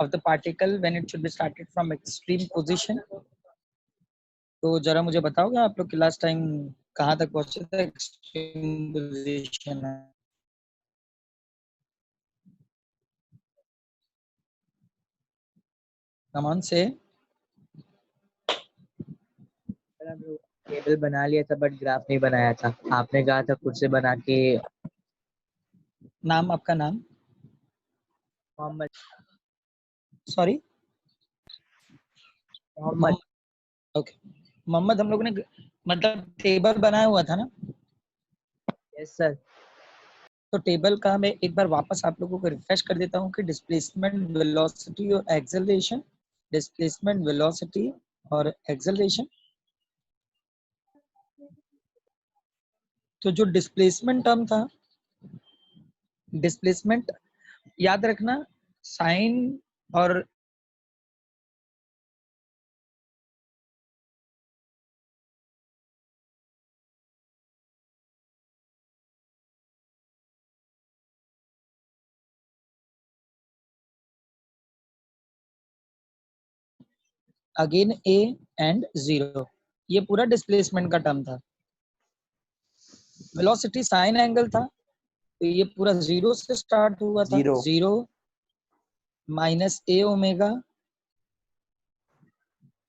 of the particle when it should be started from extreme position. तो जरा मुझे बताओगे आप लोग कि लास्ट टाइम कहाँ तक पहुंचे थे एक्सट्रीम पोजीशन में? कमान से टेबल बना लिया था बट ग्राफ नहीं बनाया था। आपने कहा था खुद से बना के। नाम आपका नाम? मोहम्मद। सॉरी मोहम्मद। ओके मोहम्मद, हम लोगों ने मतलब टेबल बनाया हुआ था ना? Yes sir. तो टेबल का मैं एक बार वापस आप लोगों को रिफ्रेश कर देता हूँ कि डिस्प्लेसमेंट, वेलोसिटी और एक्सेलरेशन, डिस्प्लेसमेंट, वेलोसिटी और एक्सेलरेशन। तो जो डिस्प्लेसमेंट टर्म था, डिस्प्लेसमेंट याद रखना साइन और अगेन ए एंड 0, ये पूरा डिस्प्लेसमेंट का टर्म था। वेलोसिटी साइन एंगल था, तो ये पूरा 0 से स्टार्ट हुआ था। 0 minus a omega,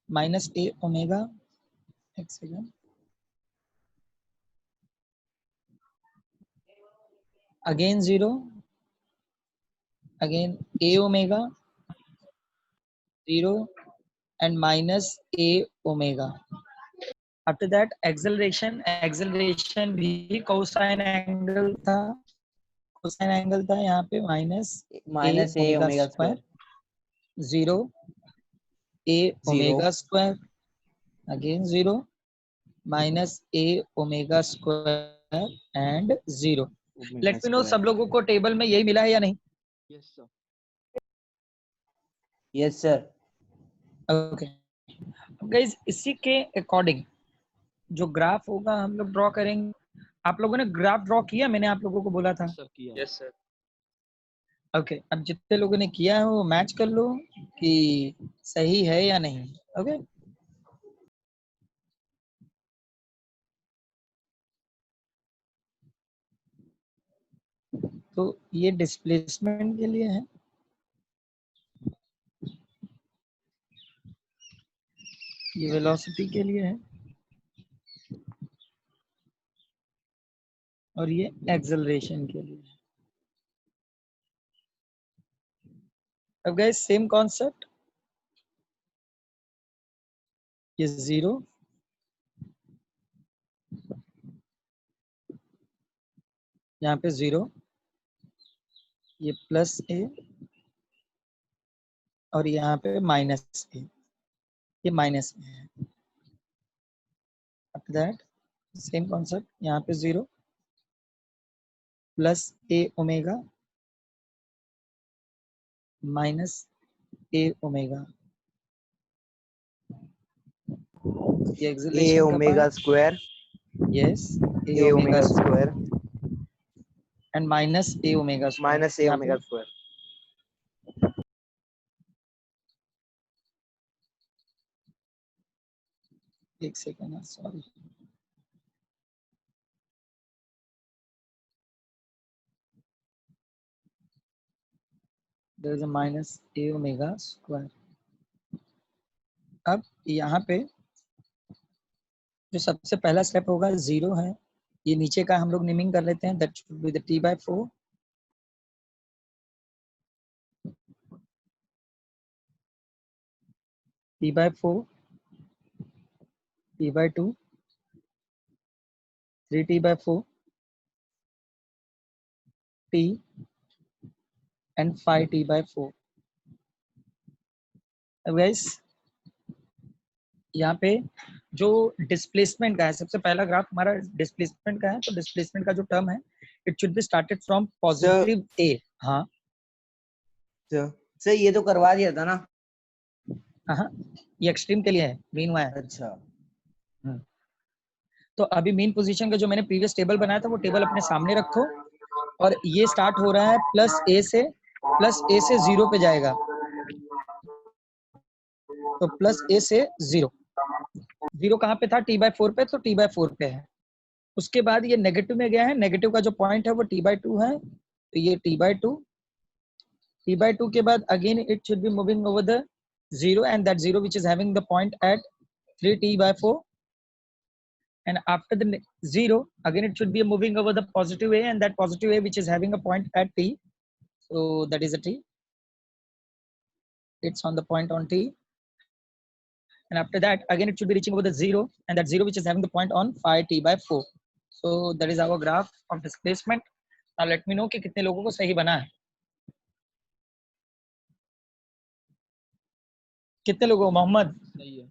minus a omega, एक second, again 0, again A omega 0 and minus a omega. After that acceleration, acceleration भी cosine angle था, cosine angle था यहाँ पे minus a omega square, 0 a omega square, again 0 minus a omega square and 0. Let me know सब लोगों को table में यही मिला है या नहीं? Yes sir. Yes sir. Okay guys, इसी के अकॉर्डिंग जो ग्राफ होगा हम लोग ड्रॉ करेंगे। आप लोगों ने ग्राफ ड्रॉ किया? मैंने आप लोगों को बोला था। Yes sir. ओके अब जितने लोगों ने किया है वो मैच कर लो कि सही है या नहीं। ओके तो ये डिस्प्लेसमेंट के लिए है, ये वेलोसिटी के लिए है और ये एक्सेलरेशन के लिए है। अब गाइस सेम कॉन्सेप्ट, ये 0 यहाँ पे 0, ये प्लस ए और यहाँ पे माइनस ए, ये माइनस ए है। आफ्टर दैट सेम कॉन्सेप्ट, यहाँ पे 0 plus a omega minus a omega, ये एक्सेलरेशन का omega square, yes a omega square and minus a omega square, minus a omega square. एक second, sorry there is a minus a omega square. अब यहाँ पे जो सबसे पहला step होगा 0 है, ये नीचे का हम लोग नेमिंग कर लेते हैं, that should be the t/4, t/4, t/2, 3t/4, t and 5t/4। अब गाइस यहाँ पे जो डिस्प्लेसमेंट का है, सबसे पहला ग्राफ हमारा डिस्प्लेसमेंट का है, तो डिस्प्लेसमेंट का जो टर्म है it should be started from positive a. हाँ सर ये तो करवा दिया था ना? हाँ ये एक्सट्रीम के लिए है, मीन हुआ है। अच्छा तो अभी मीन पोजीशन का जो मैंने प्रीवियस टेबल बनाया था वो टेबल अपने सामने रखो, और ये स्टार्ट हो रहा है प्लस ए से 0 पे जाएगा, तो प्लस ए से 0, 0 कहाँ पे था, t/4 पे, तो t/4 पे है। उसके बाद ये नेगेटिव में गया है, नेगेटिव का जो पॉइंट है वो t/2 है, तो ये t/2, t/2 के बाद again it should be moving over the 0 and that 0 which is having the point at 3t/4, and after the 0 again it should be moving over the positive a, and that positive a which is having a point at t, so that is a t, it's on the point on t, and after that again it should be reaching over the 0, and that 0 which is having the point on 5t/4, so that is our graph of displacement. Now let me know कि कितने लोगों को सही बना है, कितने लोगों को, मोहम्मद सही है,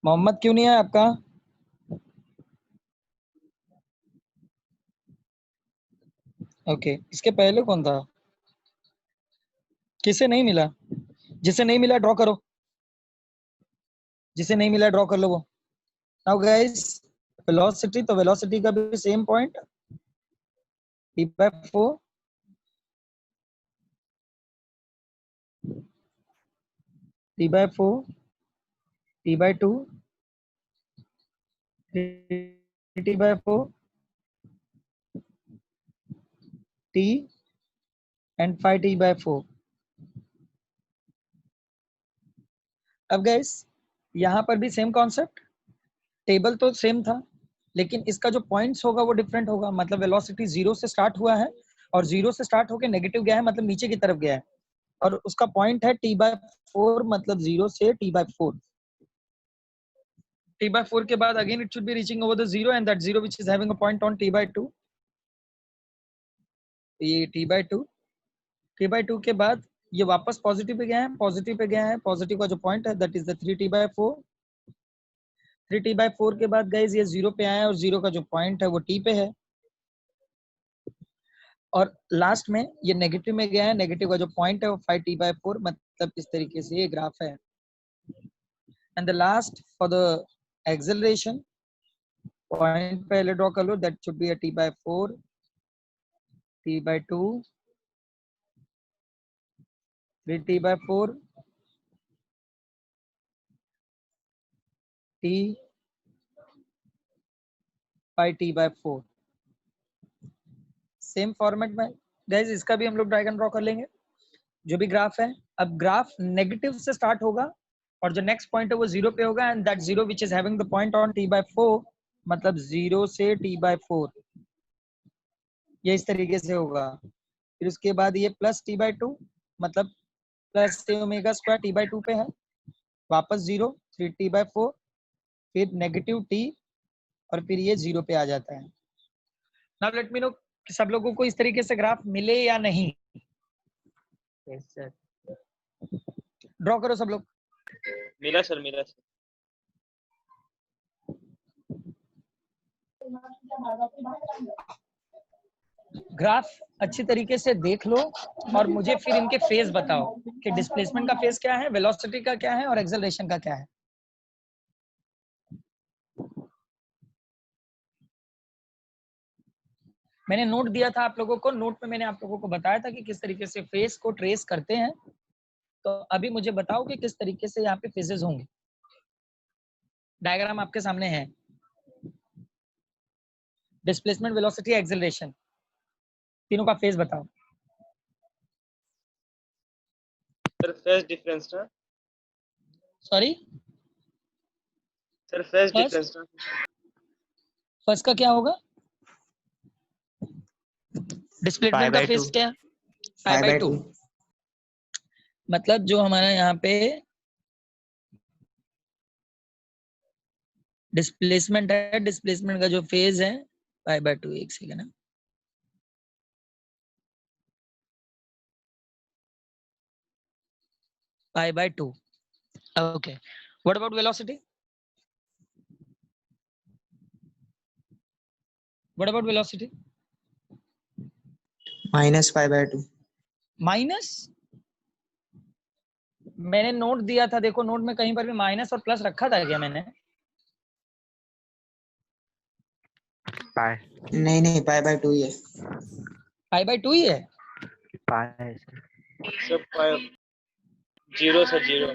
मोहम्मद क्यों नहीं है आपका? ओके इसके पहले कौन था, किसे नहीं मिला, जिसे नहीं मिला ड्रॉ करो, जिसे नहीं मिला ड्रॉ कर लो वो। नाउ गाइस वेलोसिटी, तो वेलोसिटी का भी same point t/4, t/4, t/2, 3t/4, t and 5t/4। अब गाइस यहाँ पर भी सेम कॉन्सेप्ट, टेबल तो सेम था लेकिन इसका जो पॉइंट्स होगा वो डिफरेंट होगा, मतलब वेलोसिटी 0 से स्टार्ट हुआ है और 0 से स्टार्ट होकर नेगेटिव गया है, मतलब नीचे की तरफ गया है, और उसका पॉइंट है t/4, मतलब 0 से t/4, t/4 के बाद again it should be reaching over the 0 and that 0 which is having a point on t/2, ये t/2 के बाद ये वापस पॉजिटिव पे गया है, पॉजिटिव पे गया है, पॉजिटिव का जो पॉइंट है that is the 3t/4, 3t/4 के बाद गाइस ये 0 पे आया है और 0 का जो पॉइंट है वो t पे है, और लास्ट में ये नेगेटिव में गया है, नेगेटिव का जो पॉइंट है वो 5t/4, मतलब इस तरीके से ये ग्राफ है। And the last for the acceleration point पहले ड्रॉ कर लो, that should be a t/4, t/2, 3t/4, t, 5t/4, same format में गाइस इसका भी हम लोग ड्रैग एंड ड्रॉ कर लेंगे जो भी ग्राफ है। अब ग्राफ नेगेटिव से स्टार्ट होगा और जो नेक्स्ट पॉइंट है वो 0 पे होगा, and that 0 which is having the point on t/4, मतलब 0 से t/4, ये इस तरीके से होगा। फिर उसके बाद ये प्लस t/2, मतलब प्लस ओमेगा स्क्वायर t/2 पे है, वापस 0, 3t/4, फिर नेगेटिव t, और फिर ये 0 पे आ जाता है। नाउ लेट मी नो कि सब लोगों को इस तरीके से ग्राफ मिले या नहीं। यस सर, ड्रॉ करो सब लोग। मिला सर, मिला सर। ग्राफ अच्छी तरीके से देख लो और मुझे फिर इनके फेज बताओ कि डिस्प्लेसमेंट का फेज क्या है, वेलोसिटी का क्या है और एक्सेलरेशन का क्या है। मैंने नोट दिया था आप लोगों को, नोट में मैंने आप लोगों को बताया था कि किस तरीके से फेज को ट्रेस करते हैं, तो अभी मुझे बताओ कि किस तरीके से यहाँ पे फेजेस होंगे। डायग्राम आपके सामने है, डिस्प्लेसमेंट, वेलोसिटी, एक्सेलरेशन, तीनों का फेज बताओ। सर फेज डिफरेंस ना, सॉरी सर फेज डिफरेंस ना। फर्स्ट का क्या होगा, डिस्प्लेसमेंट का फेज क्या है, 5/2, मतलब जो हमारा यहाँ पे डिस्प्लेसमेंट है, डिस्प्लेसमेंट का जो फेज है 5/2, एक सेकेंड है, π/2। Okay, what about velocity? What about velocity? -π/2। Minus, मैंने नोट दिया था, देखो नोट में कहीं पर भी माइनस और प्लस रखा था क्या मैंने? नहीं नहीं, π/2 ही है। π/2 ही है। पाई है सर। सर 5 0 सर 0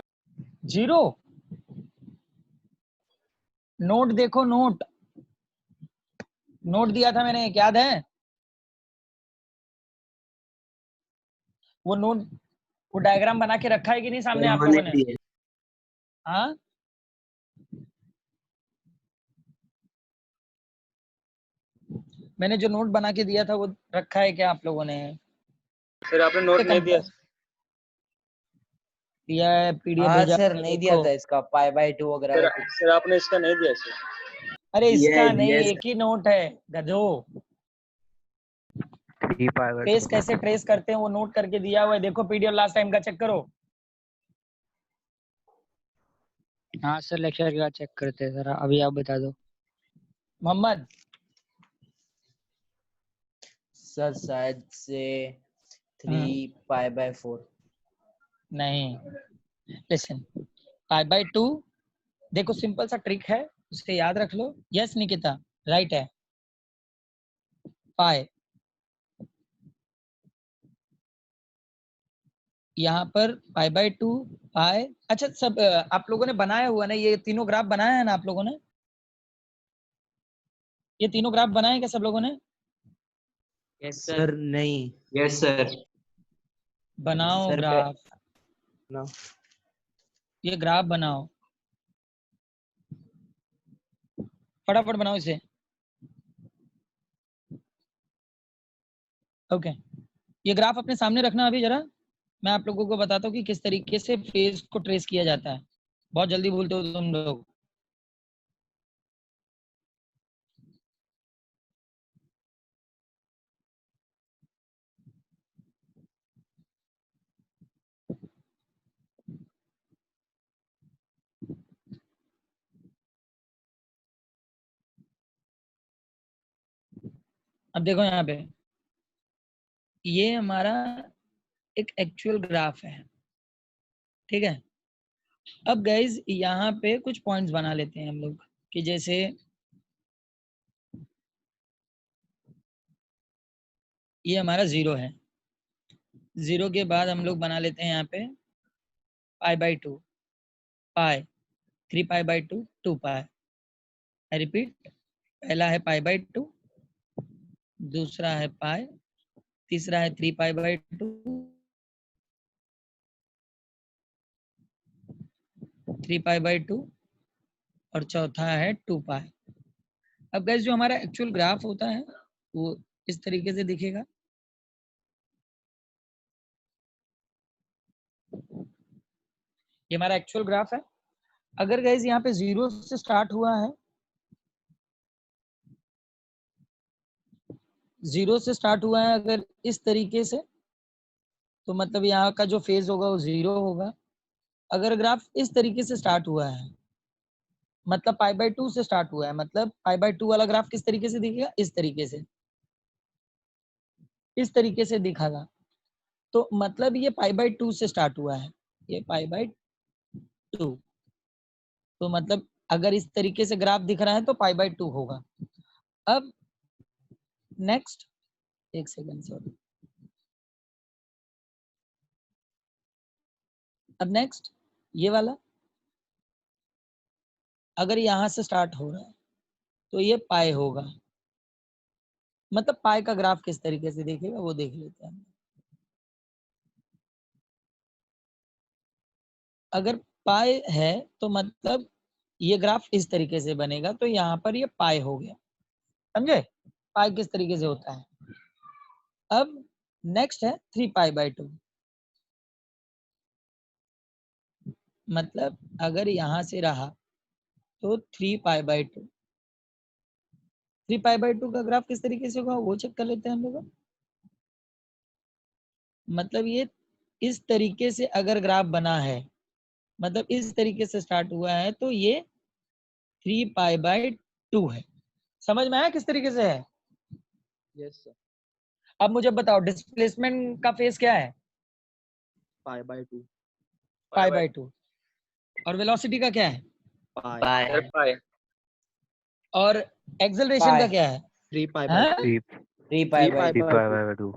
0 नोट देखो, नोट दिया था मैंने, याद है? वो नोट, वो डायग्राम बना के रखा है कि नहीं सामने आप लोगों ने? हाँ, मैंने जो नोट बना के दिया था वो रखा है क्या आप लोगों ने? सर आपने नोट नहीं दिया दिया है, पीडीएफ हाँ भेजा सर, है, नहीं दिया देखो। था इसका π/2 वगैरह का कुछ। सर आपने इसका नहीं दिया सर अरे इसका दिया नहीं, है एक ही नोट है गधो। 3π/2 ट्रेस कैसे ट्रेस करते हैं वो नोट करके दिया हुआ है, देखो पीडीएफ लास्ट टाइम का चेक करो। हाँ सर, लेक्चर के बाद चेक करते हैं सर, अभी आप बता दो। मोहम्मद, सर शायद से 3π/4। नहीं, लिसन, π/2, देखो सिंपल सा ट्रिक है, उसे याद रख लो। यस निकिता, राइट है। पाई, यहाँ पर π/2 पाई। अच्छा सब आप लोगों ने बनाया हुआ ना, ये तीनों ग्राफ बनाया है ना आप लोगों ने? ये तीनों ग्राफ बनाए हैं क्या सब लोगों ने? यस सर नहीं। Yes sir. बनाओ सर ग्राफ, ना। ये ग्राफ बनाओ, फटाफट बनाओ इसे। ओके, ये ग्राफ अपने सामने रखना अभी जरा, मैं आप लोगों को बताता हूँ कि किस तरीके से फेज को ट्रेस किया जाता है। बहुत जल्दी भूलते हो तुम लोग। अब देखो यहाँ पे, ये हमारा एक एक्चुअल ग्राफ है, ठीक है। अब गाइज यहाँ पे कुछ पॉइंट्स बना लेते हैं हम लोग, कि जैसे ये हमारा 0 है, 0 के बाद हम लोग बना लेते हैं यहाँ पे π/2, पाई 3π/2 2π। आई रिपीट, पहला है π/2, दूसरा है पाई, तीसरा है 3π/2, 3π/2 और चौथा है 2π। अब गाइस जो हमारा एक्चुअल ग्राफ होता है वो इस तरीके से दिखेगा। ये हमारा एक्चुअल ग्राफ है। अगर गाइस यहाँ पे 0 से स्टार्ट हुआ है, 0 से स्टार्ट हुआ है अगर इस तरीके से, तो मतलब यहाँ का जो फेज होगा वो 0 होगा। अगर ग्राफ इस तरीके से स्टार्ट हुआ है, मतलब π/2 से स्टार्ट हुआ है, मतलब π/2 वाला ग्राफ किस तरीके से दिखेगा? इस तरीके से, इस तरीके से दिखागा। तो मतलब ये π/2 से स्टार्ट हुआ है, ये π/2। तो मतलब अगर इस तरीके से ग्राफ दिख रहा है तो π/2 होगा। अब नेक्स्ट, एक सेकंड सॉरी, अब नेक्स्ट ये वाला अगर यहां से स्टार्ट हो रहा है तो ये पाई होगा। मतलब पाई का ग्राफ किस तरीके से देखेगा वो देख लेते हैं। अगर पाई है तो मतलब ये ग्राफ इस तरीके से बनेगा, तो यहाँ पर ये पाई हो गया, समझे? पाई किस तरीके से होता है। अब नेक्स्ट है 3π/2, मतलब अगर यहां से रहा तो 3π/2, 3π/2 का ग्राफ किस तरीके से होगा वो चेक कर लेते हैं हम लोग। मतलब ये इस तरीके से अगर ग्राफ बना है, मतलब इस तरीके से स्टार्ट हुआ है, तो ये 3π/2 है। समझ में आया किस तरीके से है? Yes sir. अब मुझे बताओ डिस्प्लेसमेंट का फेज क्या है? π/2। π/2। और वेलोसिटी का क्या है? सर पाई और एक्सेलरेशन का क्या है? 3π/2। 3π/2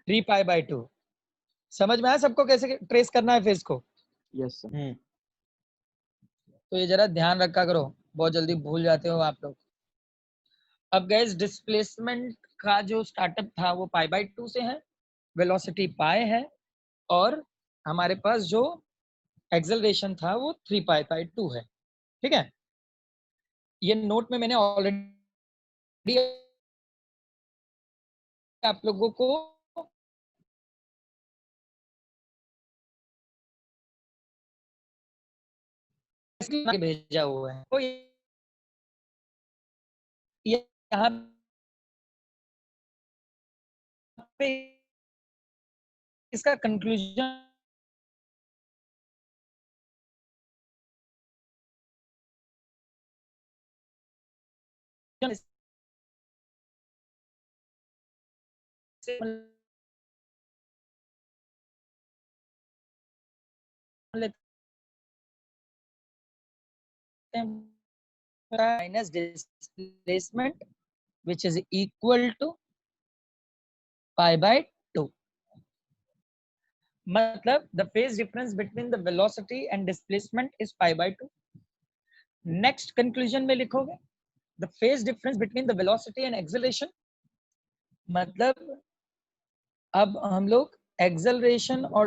3π/2। समझ में आया सबको कैसे ट्रेस करना है फेज को? Yes sir. तो ये जरा ध्यान रखा करो, बहुत जल्दी भूल जाते हो आप लोग। अब गैस डिस्प्लेसमेंट का जो स्टार्टअप था वो π/2 से है, वेलोसिटी पाई है, और हमारे पास जो एक्सेलरेशन था वो 3π/2 है। ठीक है, ये नोट में मैंने ऑलरेडी आप लोगों को भेजा हुआ है। तो यहाँ पे इसका conclusion minus displacement which is equal to π/2. मतलब the phase difference between the velocity and displacement is π/2. Next conclusion में लिखोगे the phase difference between the velocity and acceleration, मतलब अब हम लोग एक्सेलरेशन और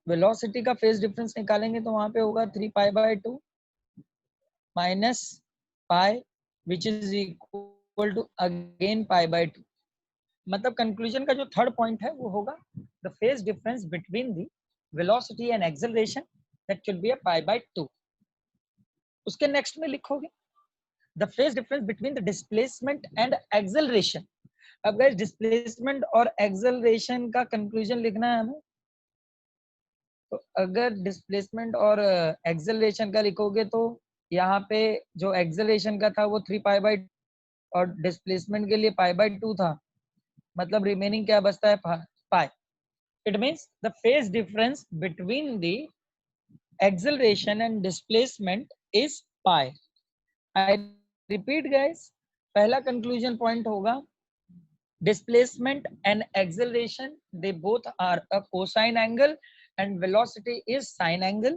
वेलोसिटी का फेज डिफरेंस निकालेंगे तो वहां पे होगा 3π/2 minus pi which is equal to again π/2। मतलब कंक्लूजन का जो थर्ड पॉइंट है वो होगा the phase difference between the velocity and acceleration that should be π/2। उसके नेक्स्ट में लिखोगे the phase difference between the displacement and acceleration. अब गाइस डिस्प्लेसमेंट और एक्सेलरेशन का कंक्लूजन लिखना है हमें, तो अगर डिस्प्लेसमेंट और एक्सेलरेशन का लिखोगे तो यहाँ पे जो एक्सेलरेशन का था वो 3π/2 और डिस्प्लेसमेंट के लिए π/2 था, मतलब रिमेनिंग क्या बचता है pi. It means the phase difference between the acceleration and displacement is pi. I repeat guys, पहला कंक्लूजन पॉइंट होगा displacement and acceleration they both are a cosine angle and velocity is sine angle.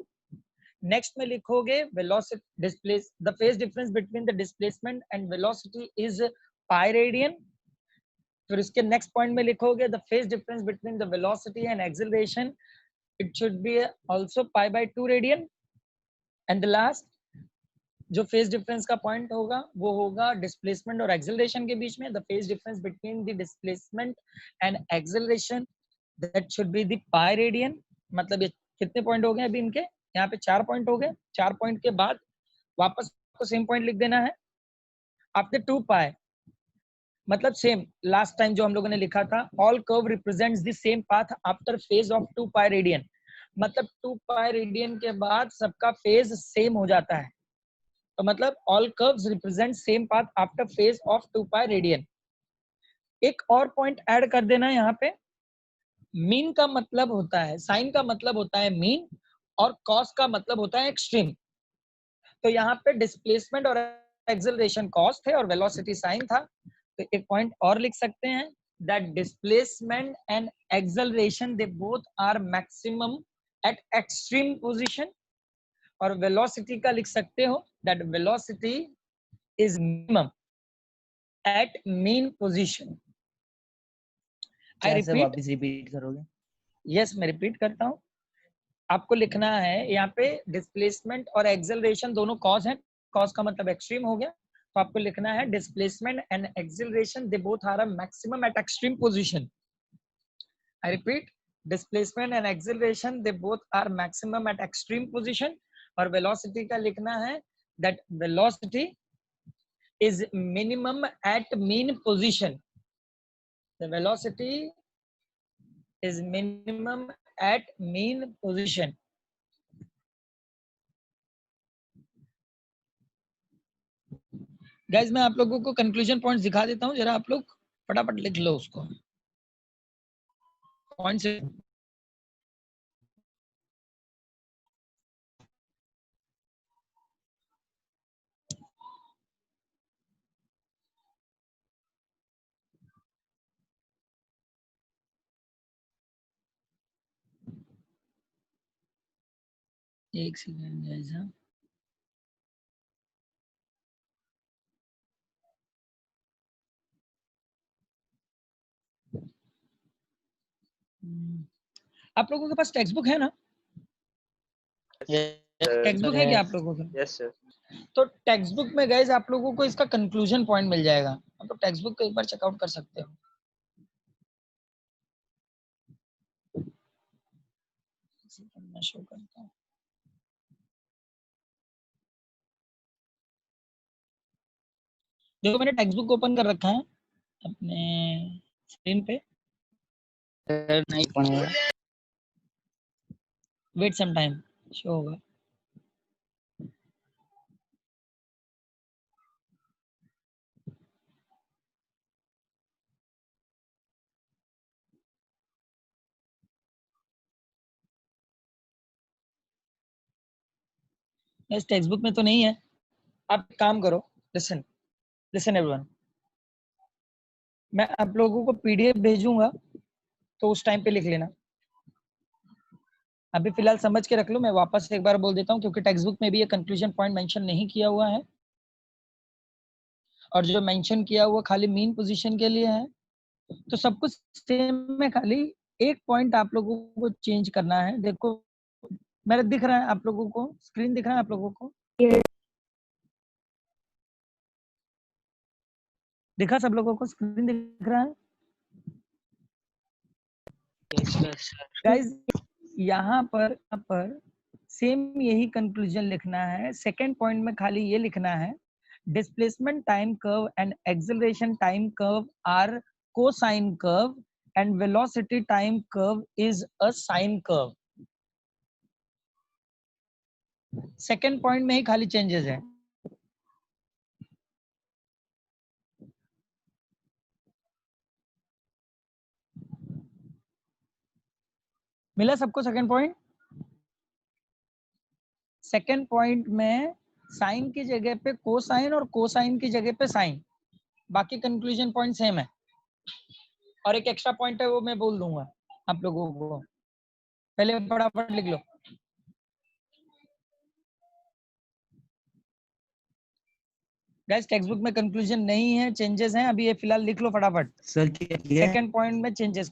next में लिखोगे velocity displace the phase difference between the displacement and velocity is pi radian. फिर इसके next point में लिखोगे the phase difference between the velocity and acceleration it should be also pi/2 radian. and the last जो phase difference का point होगा वो होगा displacement और एक्सेलरेशन के बीच में, the phase difference between the displacement and acceleration that should be the pi radian. मतलब ये कितने पॉइंट हो गए अभी इनके, यहाँ पे 4 पॉइंट हो गए। 4 पॉइंट के बाद वापस को सेम पॉइंट लिख देना है आफ्टर 2 पाई, मतलब सेम लास्ट टाइम जो हम लोगों ने लिखा था all curve represents the same path after phase of 2 pi radian. मतलब 2 पाई रेडियन के बाद सबका फेज सेम हो जाता है, तो मतलब all curves represent same path after phase of 2 pi radian। एक और पॉइंट ऐड कर देना यहाँ पे, मीन का मतलब होता है, साइन का मतलब होता है मीन और कॉस का मतलब होता है एक्सट्रीम। तो यहाँ पे डिस्प्लेसमेंट और एक्सेलरेशन कॉस थे और वेलोसिटी साइन था, तो एक पॉइंट और लिख सकते हैं that displacement and acceleration they both are maximum at extreme position. और वेलोसिटी का लिख सकते हो that velocity is minimum at mean position. I repeat, वापस रिपीट करोगे? यस मैं रिपीट करता हूँ। आपको लिखना है यहाँ पे डिस्प्लेसमेंट और एक्सेलरेशन दोनों कॉस हैं, कॉस का मतलब एक्सट्रीम हो गया, तो आपको लिखना है displacement and acceleration they both are a maximum at extreme position. I repeat, displacement and acceleration they both are maximum at extreme position. और वेलोसिटी का लिखना है that velocity is minimum at mean position. The velocity is minimum at mean position. Guys मैं आप लोगों को conclusion points दिखा देता हूं, जरा आप लोग फटाफट लिख लो उसको पॉइंट्स। एक सेकंड गाइस। हाँ, आप लोगों के पास टेक्स्ट बुक है ना? टेक्स्ट बुक है क्या आप लोगों के? Yes sir. तो टेक्स्ट बुक में गाइस आप लोगों को इसका कंक्लूजन पॉइंट मिल जाएगा। आप तो टेक्स्ट बुक को एक बार चेकआउट कर सकते हो। मैं शो करता हूँ। देखो मैंने टेक्स्ट बुक ओपन कर रखा है अपने स्क्रीन पे। सर नहीं पढ़ेगा। वेट सम टाइम, शो होगा। इस टेक्स्ट बुक में तो नहीं है। आप एक काम करो, लिसन लिसन एवरीवन, मैं आप लोगों को पीडीएफ भेजूंगा तो उस टाइम पे लिख लेना। अभी फिलहाल समझ के रख लो। मैं वापस एक बार बोल देता हूँ क्योंकि टेक्स्ट बुक में भी ये कंक्लूजन पॉइंट मेंशन नहीं किया हुआ है, और जो मेंशन किया हुआ खाली मीन पोजीशन के लिए है। तो सब कुछ सेम है, खाली एक पॉइंट आप लोगों को चेंज करना है। देखो मेरा दिख रहा है आप लोगों को, स्क्रीन दिख रहा है आप लोगों को? दिखा सब लोगों को? स्क्रीन दिख रहा है गाइस? यहाँ पर सेम यही कंक्लूजन लिखना है। सेकंड पॉइंट में खाली ये लिखना है, displacement time curve and acceleration time curve are cosine curve and velocity time curve is a sine curve। Second point में ही खाली चेंजेस है। मिला सबको सेकंड पॉइंट? सेकंड पॉइंट में साइन की जगह पे कोसाइन और कोसाइन की जगह पे साइन, बाकी कंक्लूजन पॉइंट सेम है। और एक एक्स्ट्रा पॉइंट है वो मैं बोल दूंगा आप लोगों को, पहले फटाफट लिख लो। गाइस टेक्स्ट बुक में कंक्लूजन नहीं है, चेंजेस हैं। अभी ये फिलहाल लिख लो फटाफट। सर क्या सेकंड पॉइंट में चेंजेस।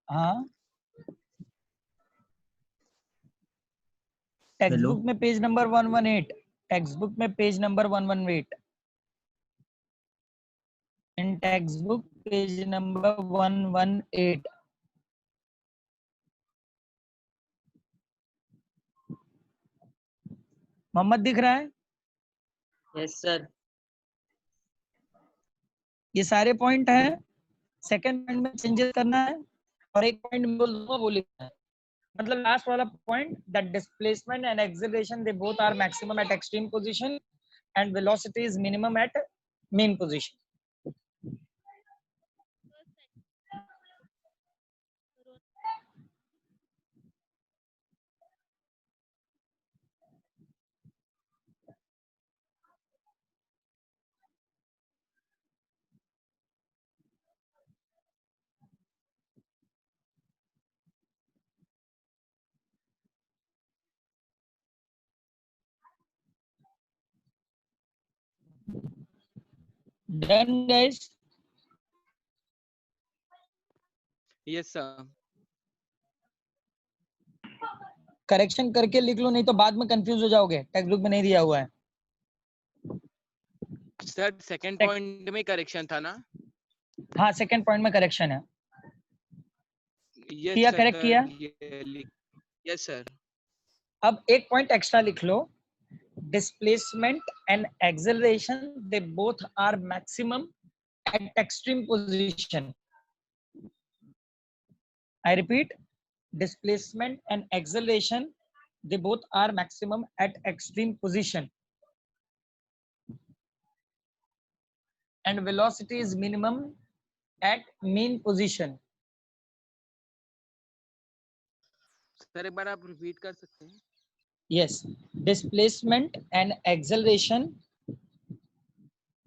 हाँ, टेक्स्ट हेलो बुक में पेज नंबर 118, टेक्स्ट बुक में page number 118, in textbook page number 118। Mohammad दिख रहा है? Yes sir. ये सारे पॉइंट हैं। सेकंड पॉइंट में चेंजेस करना है और एक पॉइंट बोल दूंगा वो लिखना है। मतलब लास्ट वाला point, that displacement and acceleration they both are maximum at extreme position and velocity is minimum at mean position. Done guys? Yes sir. Correction करके लिख लो, नहीं तो बाद में कंफ्यूज हो जाओगे, टेक्स्ट बुक में नहीं दिया हुआ है। सर सेकंड पॉइंट में करेक्शन था ना? हाँ सेकंड पॉइंट में करेक्शन है। यस किया, सर। करेक्ट किया। Yes sir. अब एक पॉइंट एक्स्ट्रा लिख लो, displacement and acceleration they both are maximum at extreme position। I repeat, displacement and acceleration they both are maximum at extreme position and velocity is minimum at mean position। Sir एक बार आप repeat कर सकते हैं? yes, displacement and acceleration,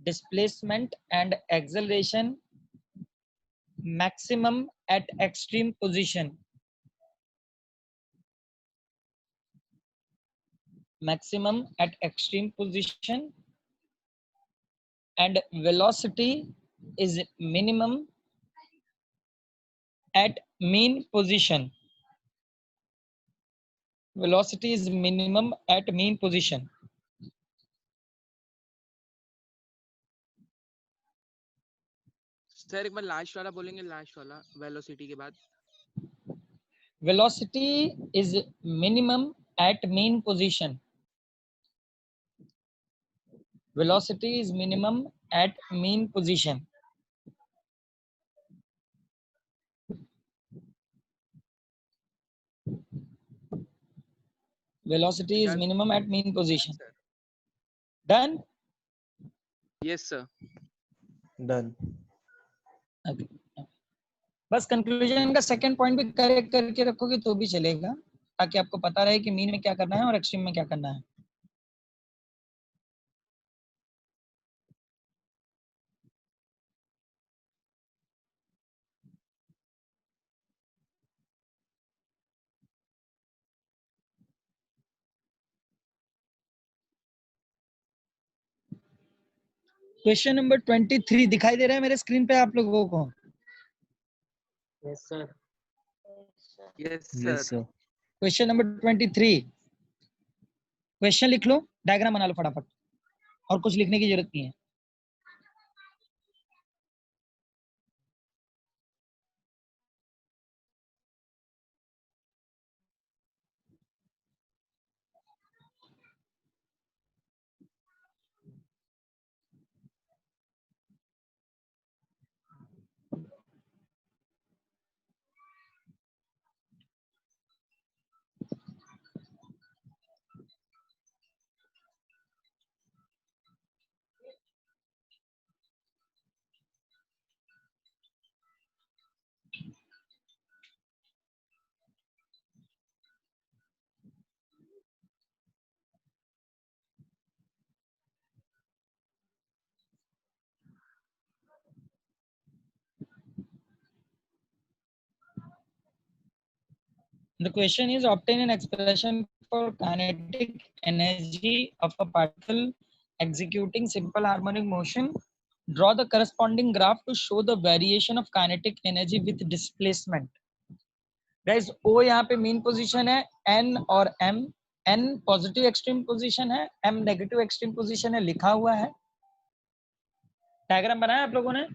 displacement and acceleration maximum at extreme position maximum at extreme position and velocity is minimum at mean position. Velocity is minimum at mean position. Sir एक बार last वाला बोलेंगे, last वाला velocity के बाद। Velocity is minimum at mean position. Velocity is minimum at mean position. Velocity is minimum at mean position. Done? Yes sir. Done. Okay. बस conclusion का second point भी correct करके रखोगे तो भी चलेगा, ताकि आपको पता रहे कि मीन में क्या करना है और एक्सट्रीम में क्या करना है. क्वेश्चन नंबर 23 दिखाई दे रहा है मेरे स्क्रीन पे आप लोगों को? Yes sir. Yes Yes sir. sir. Question number 23. Question लिख लो, डायग्राम बना लो फटाफट, और कुछ लिखने की जरूरत नहीं है. The question is obtain an expression for kinetic energy of a particle executing simple harmonic motion. Draw the corresponding graph to show the variation of kinetic energy with displacement. Guys, O यहाँ पे mean position है, N और M. N positive extreme position है, M negative extreme position है, लिखा हुआ है. Diagram बनाया आप लोगों ने?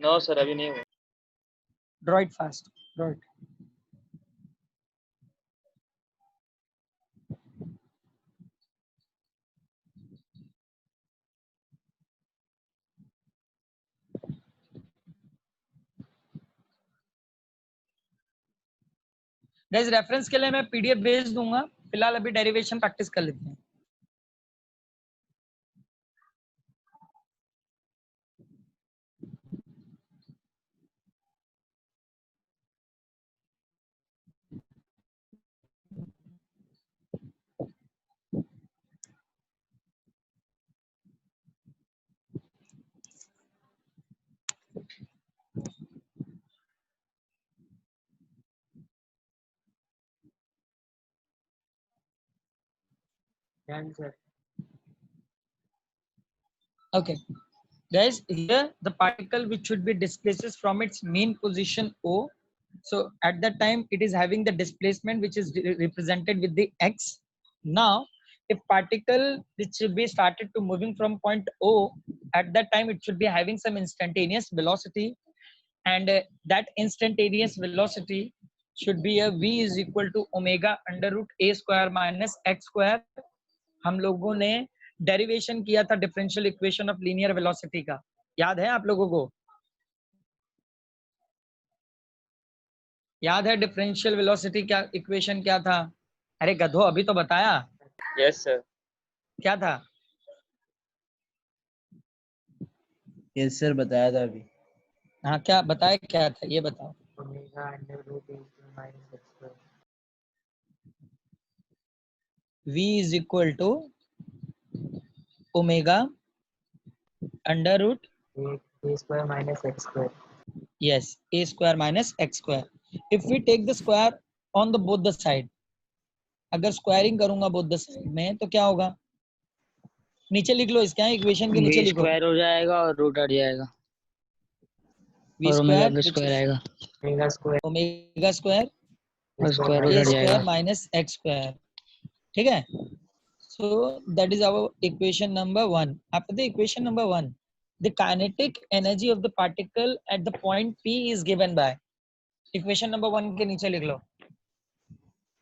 नो सर अभी नहीं हुआ. Draw it fast. Draw it. Guys reference के लिए मैं पीडीएफ भेज दूंगा, फिलहाल अभी डेरिवेशन प्रैक्टिस कर लेते हैं. Done sir. Okay, guys, here the particle which should be displaces from its mean position O. So at that time it is having the displacement which is represented with the x. Now if particle which should be started to moving from point O, at that time it should be having some instantaneous velocity, and that instantaneous velocity should be a v is equal to omega under root a square minus x square. हम लोगों ने derivation किया था differential equation of linear velocity का, याद है आप लोगों को? याद है डिफरेंशियल वेलोसिटी क्या इक्वेशन क्या था? अरे गधो अभी तो बताया. Yes sir. क्या था? Yes sir बताया था अभी. हाँ क्या बताया, क्या था ये बताओ. Omega under root a minus x square. v is equal to omega under root A square minus x square. yes a square minus x square. If we take the square on the both the side, अगर squaring करूंगा both the side में तो क्या होगा, नीचे लिख लो इसका, equation के नीचे वी लिखो, स्क्वायर हो जाएगा और रूट हट जाएगा वी और ओमेगा स्क्वायर भी स्क्वायर आएगा ओमेगा स्क्वायर ओमेगा स्क्वायर और स्क्वायर रूट ए हट स्क्वायर जाएगा। माइनस एक्स स्क्वायर, ठीक है। So that is our equation number 1. After the equation number 1, the kinetic energy of the particle at the point P is given by, equation number 1 के नीचे लिख लो,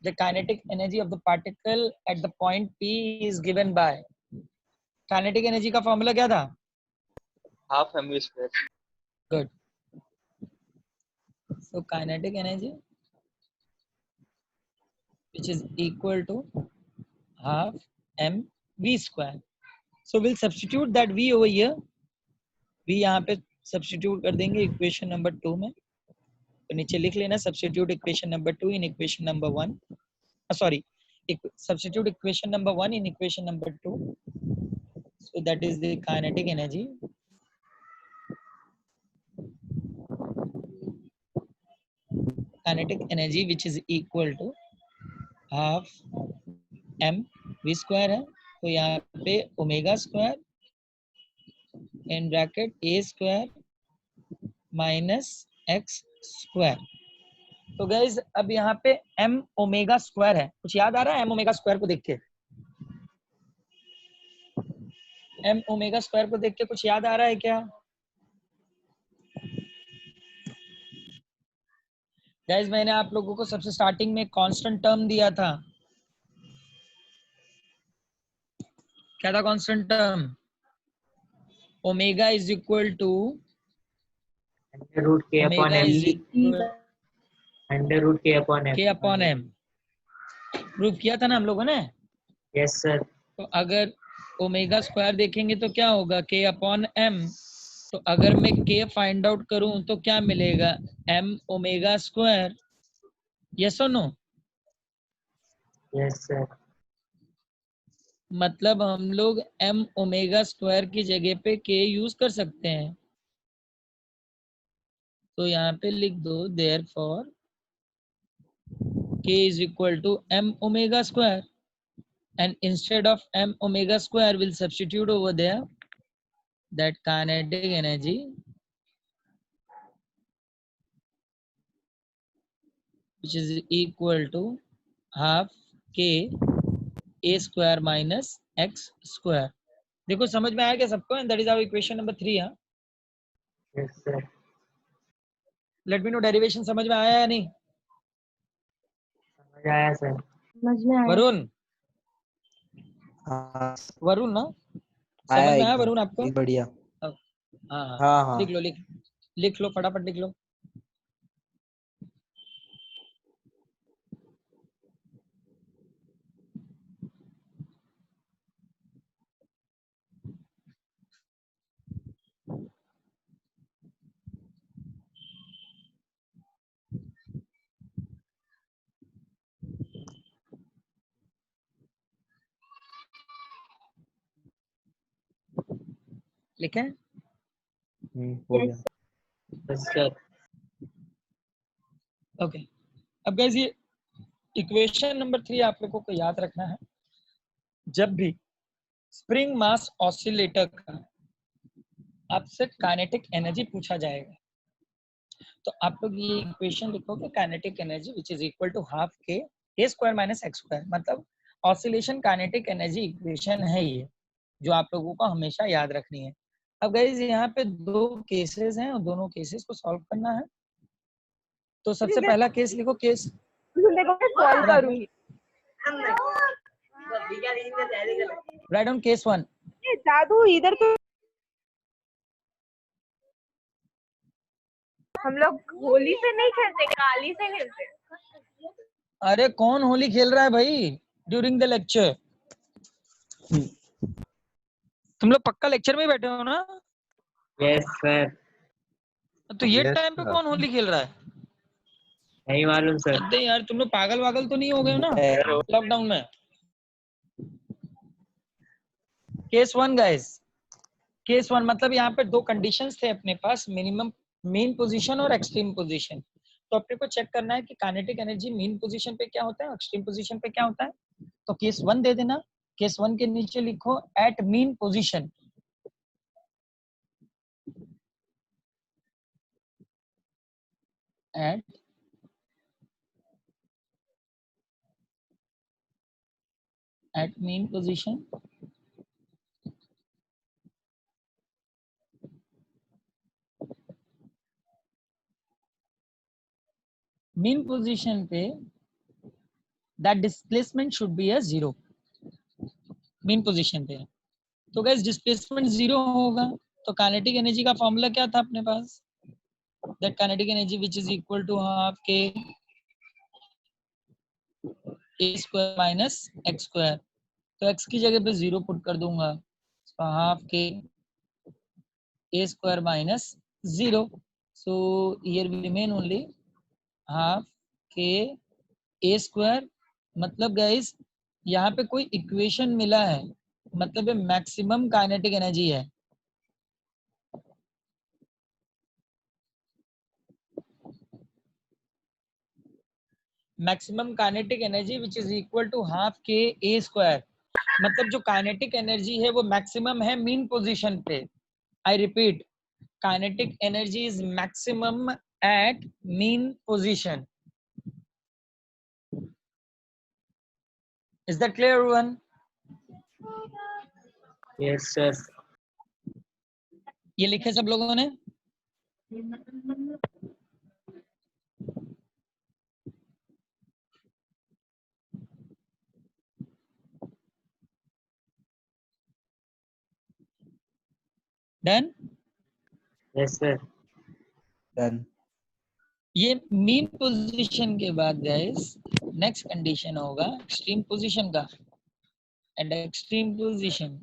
the kinetic energy of the particle at the point P is given by, kinetic energy का formula क्या था, half mv square. good. So kinetic energy which is equal to half mv square. So we'll substitute that v over here, v यहाँ पे substitute कर देंगे equation number 2 में, तो नीचे लिख लेना substitute equation number 2 in equation number 1, sorry substitute equation number 1 in equation number 2, so that is the kinetic energy which is equal to half m v square है, तो यहाँ पे omega square in bracket a square minus x square. तो guys अब यहाँ पे m omega square है, कुछ याद आ रहा है m ओमेगा स्क्वायर को देख के, m ओमेगा स्क्वायर को देख के कुछ याद आ रहा है क्या गाइज? मैंने आप लोगों को सबसे स्टार्टिंग में कांस्टेंट टर्म दिया था, क्या था constant term, omega is equal to under root k upon omega m, is equal under root k upon m, k upon m, prove किया था ना हम लोगों ने। Yes sir. तो अगर ओमेगा स्क्वायर देखेंगे तो क्या होगा, के अपॉन एम, तो अगर मैं के फाइंड आउट करूं तो क्या मिलेगा, एम ओमेगा स्क्वायर, यस और नो? Yes sir. मतलब हम लोग एम ओमेगा स्क्वायर की जगह पे के यूज कर सकते हैं, तो यहाँ पे लिख दो therefore k is equal to m omega square, and instead of m omega square we'll substitute over there that kinetic energy which is equal to half k a square minus x square। देखो समझ में आया क्या सबको? And that is our equation number 3। हाँ, yes sir. Let me know derivation समझ में आया या नहीं? समझ आया सर। समझ में आया। वरुण, हाँ वरुण ना, आया समझ में आया एकदम वरुण आपको? बढ़िया। हाँ हाँ, हाँ हाँ लिख लो, लिख लो फटाफट लिख लो। लिखे? हो गया। Yes sir. ओके, अब गाइस ये इक्वेशन नंबर 3 आप लोगों को याद रखना है, जब भी स्प्रिंग मास ऑसिलेटर का आपसे काइनेटिक एनर्जी पूछा जाएगा तो आप लोग ये इक्वेशन लिखोगे, kinetic energy which is equal to half k a square minus x square, मतलब ऑसिलेशन काइनेटिक एनर्जी इक्वेशन है ये, जो आप लोगों को हमेशा याद रखनी है। अब गाइस यहाँ पे 2 केसेस हैं और दोनों केसेस को सॉल्व करना है, तो सबसे पहला केस लिखो, केस सॉल्व करूंगी। Write down case 1। जादू इधर तो हम लोग होली से नहीं खेलते, काली से खेलते। अरे कौन होली खेल रहा है भाई ड्यूरिंग द लेक्चर? तुम लोग पक्का लेक्चर में बैठे हो ना? Yes sir. तो ये Yes, टाइम पे sir. कौन होली खेल रहा है? नहीं मालूम सर। अरे यार तुम लोग पागल वागल तो नहीं हो गए हो ना लॉकडाउन में? केस 1 गाइस, केस 1 मतलब यहाँ पे 2 कंडीशंस थे अपने पास, मिनिमम मीन पोजीशन और एक्सट्रीम पोजीशन। तो अपने को चेक करना है कि काइनेटिक एनर्जी मीन पोजीशन पे क्या होता है, एक्सट्रीम पोजीशन पे क्या होता है। तो केस 1 दे देना, केस 1 के नीचे लिखो at mean position, at mean position mean position पे that displacement should be a 0 mean position पे। तो गाइस डिस्प्लेसमेंट 0 होगा तो काइनेटिक एनर्जी का फॉर्मूला क्या था अपने पास, that kinetic energy which is equal to half k a square minus x square. तो x की जगह पे 0 पुट कर दूंगा, तो half k a square minus 0, so here will remain only half k a square. मतलब गाइस यहाँ पे कोई इक्वेशन मिला है, मतलब मैक्सिमम काइनेटिक एनर्जी है। Maximum kinetic energy which is equal to half k a square. मतलब जो काइनेटिक एनर्जी है वो मैक्सिमम है मीन पोजीशन पे। I repeat, kinetic energy is maximum at mean position. Is that clear everyone? Yes sir. ये लिखे सब लोगों ने? डन? Yes sir. डन। ये मीन पोजीशन के बाद गाइस नेक्स्ट कंडीशन होगा एक्सट्रीम पोजीशन का। And extreme position,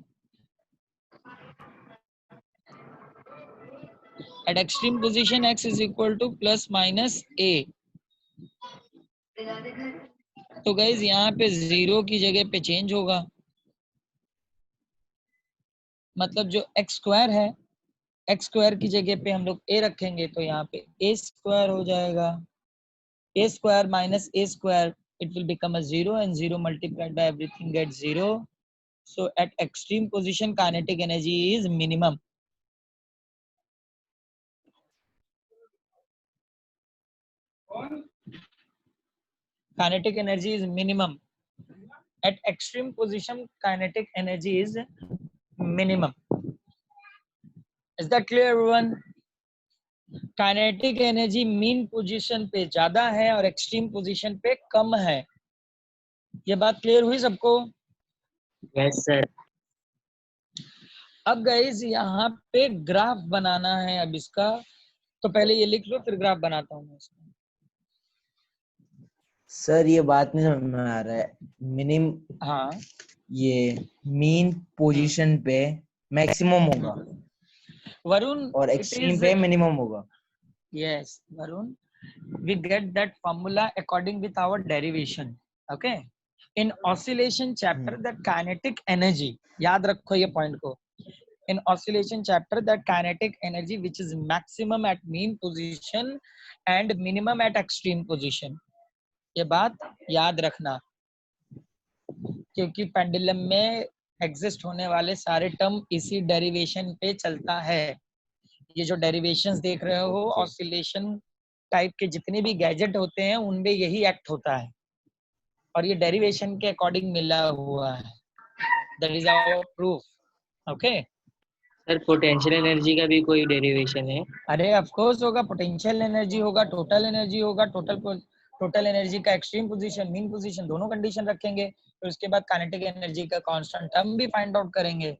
at extreme position x is equal to plus minus a। तो गाइज यहाँ पे 0 की जगह पे चेंज होगा, मतलब जो एक्स स्क्वायर है, एक्स स्क्वायर की जगह पे हम लोग a रखेंगे तो यहाँ पे a स्क्वायर हो जाएगा, a square minus a square, it will become a 0 and 0 multiplied by everything gets 0. So at extreme position kinetic energy is minimum. Kinetic energy is minimum. At extreme position kinetic energy is minimum. Is that clear everyone? Kinetic energy mean position पे ज्यादा है और extreme position पे कम है। ये बात clear हुई सबको? Yes sir. अब गाइस यहाँ पे ग्राफ बनाना है अब इसका, तो पहले ये लिख लो फिर ग्राफ बनाता हूँ मैं इसका। सर ये बात नहीं समझ में आ रहा है, हाँ ये मीन पोजीशन पे मैक्सिमम होगा वरुण, और एक्सट्रीम पे मिनिमम होगा। yes Varun, we get that formula according with our derivation. Okay, in oscillation chapter that kinetic energy, याद रखो ये पॉइंट को, in oscillation chapter that kinetic energy which is maximum at mean position and minimum at extreme position, ये बात याद रखना, क्योंकि pendulum में एग्जिस्ट होने वाले सारे टर्म इसी डेरिवेशन पे चलता है। ये जो डेरिवेशंस देख रहे हो ऑसिलेशन टाइप के जितने भी गैजेट होते हैं उनमें यही एक्ट होता है और ये डेरिवेशन के अकॉर्डिंग मिला हुआ है। That is our proof. Okay sir potential energy का भी कोई डेरिवेशन है? अरे ऑफ कोर्स होगा, पोटेंशियल एनर्जी होगा, टोटल एनर्जी होगा, टोटल एनर्जी का एक्सट्रीम पोजीशन मीन पोजीशन दोनों कंडीशन रखेंगे, तो उसके बाद काइनेटिक एनर्जी का कांस्टेंट टर्म भी फाइंड आउट करेंगे।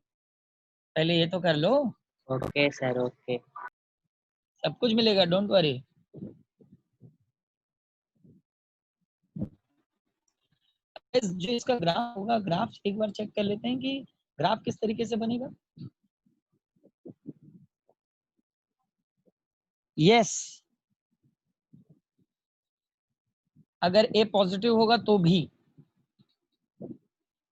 पहले ये तो कर लो। Okay sir okay. सब कुछ मिलेगा, डोंट वरी। जो इसका ग्राफ होगा, ग्राफ एक बार चेक कर लेते हैं कि ग्राफ किस तरीके से बनेगा। यस अगर ए पॉजिटिव होगा तो भी।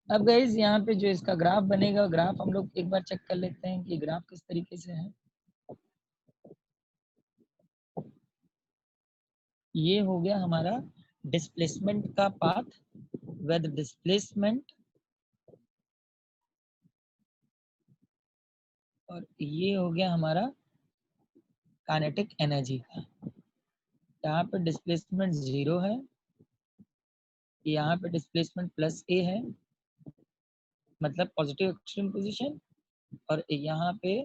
अब गाइस यहाँ पे जो इसका ग्राफ बनेगा, ग्राफ हम लोग एक बार चेक कर लेते हैं कि ग्राफ किस तरीके से है। ये हो गया हमारा डिस्प्लेसमेंट का पाथ विद डिस्प्लेसमेंट, और ये हो गया हमारा काइनेटिक एनर्जी का। यहाँ पे डिस्प्लेसमेंट 0 है, यहाँ पे डिस्प्लेसमेंट प्लस ए है, मतलब पॉजिटिव एक्सट्रीम पोजीशन, और यहाँ पे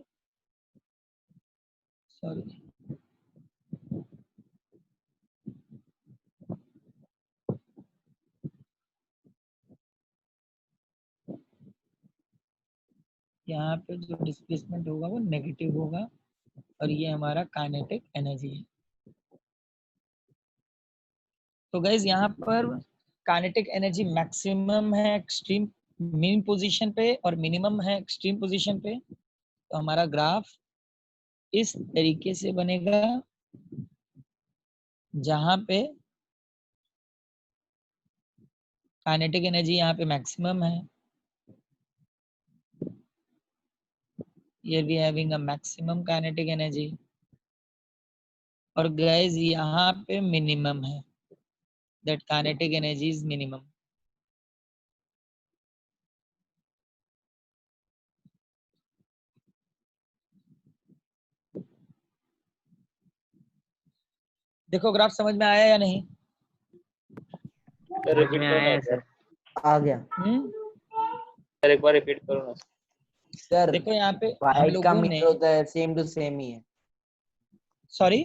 सॉरी यहाँ पे जो डिस्प्लेसमेंट होगा वो नेगेटिव होगा, और ये हमारा काइनेटिक एनर्जी है। तो गाइज यहाँ पर काइनेटिक एनर्जी मैक्सिमम है एक्सट्रीम मीन पोजीशन पे और मिनिमम है एक्सट्रीम पोजीशन पे। तो हमारा ग्राफ इस तरीके से बनेगा जहाँ पे काइनेटिक एनर्जी यहाँ पे मैक्सिमम है, here we having a maximum kinetic energy, और गाइज यहाँ पे मिनिमम है, that kinetic energy is minimum। देखो ग्राफ समझ में आया या नहीं? सर समझ रिपीट में करो आया ना है सर। सर। आ गया सर एक बार रिपीट करो ना। सर। देखो यहाँ पे हम वाइट का लोगों ने मीटर होता है सेम टू सेम ही है। सॉरी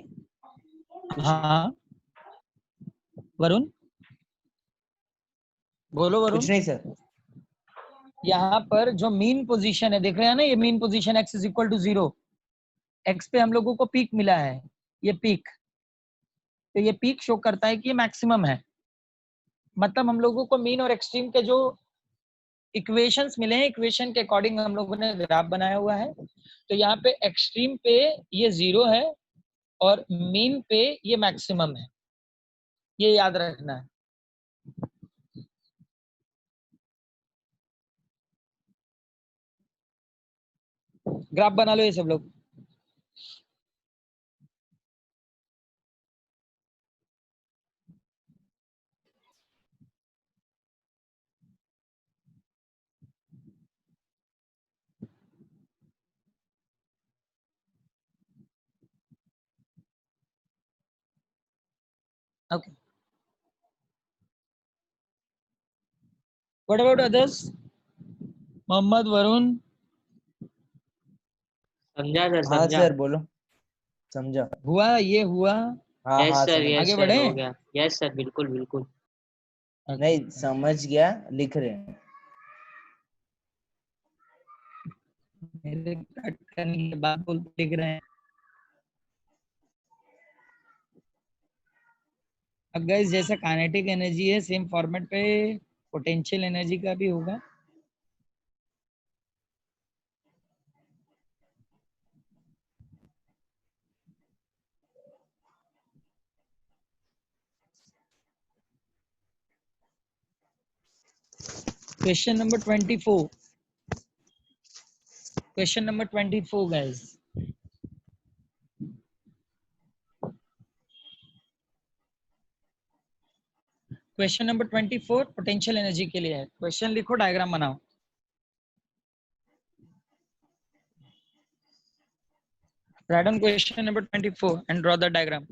हाँ वरुण बोलो वरुण। कुछ नहीं सर। यहाँ पर जो मीन पोजीशन है देख रहे हैं ना, ये mean position x is equal to 0, x पे हम लोगों को पीक मिला है, ये पीक, तो ये पीक शो करता है कि ये मैक्सिमम है। मतलब हम लोगों को मीन और एक्सट्रीम के जो इक्वेशंस मिले हैं, इक्वेशन के अकॉर्डिंग हम लोगों ने ग्राफ बनाया हुआ है। तो यहाँ पे एक्सट्रीम पे ये 0 है और मीन पे ये मैक्सिमम है, ये याद रखना है। ग्राफ बना लो ये सब लोग। Okay, what about others? Mohammad, Varun? समझा सर, हाँ समझा। सर बोलो। समझा। हुआ ये हुआ? हाँ यस हाँ सर, समझ। यस आगे सर, बढ़े? हो गया। यस सर, बिल्कुल बिल्कुल। नहीं समझ गया, लिख रहे हैं। मेरे कट करने के बाद बोलते लिख रहे हैं। अब गाइस जैसा काइनेटिक एनर्जी है सेम फॉर्मेट पे पोटेंशियल एनर्जी का भी होगा। Question number 24, question number 24 guys. Question number 24 potential energy के लिए है। क्वेश्चन लिखो, डायग्राम बनाओ। Write down question number 24 and draw the diagram.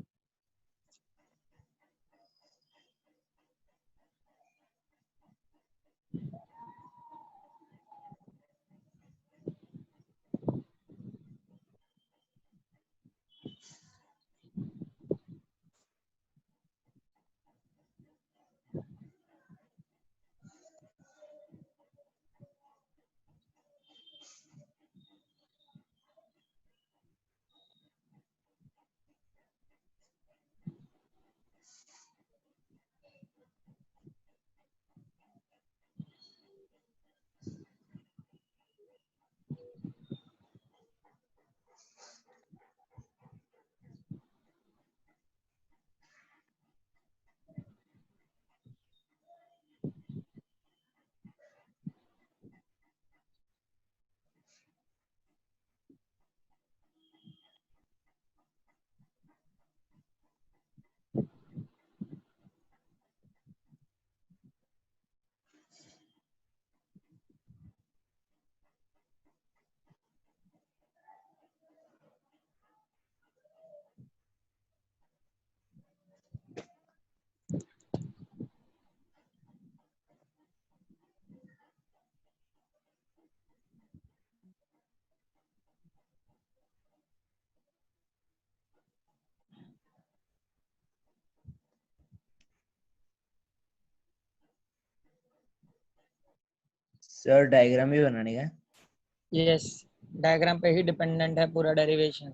Sir diagram भी बनाने का? यस, डायग्राम पे ही डिपेंडेंट है पूरा डेरिवेशन।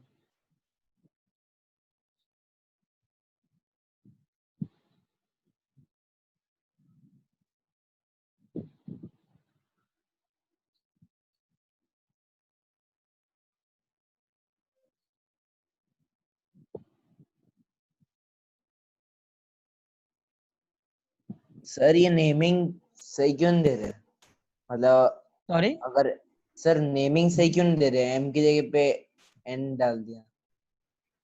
सर ये नेमिंग सही क्यों नहीं दे रहे? मतलब सॉरी, अगर सर नेमिंग सही क्यों नहीं दे रहे? एम की जगह पे एन डाल दिया। ये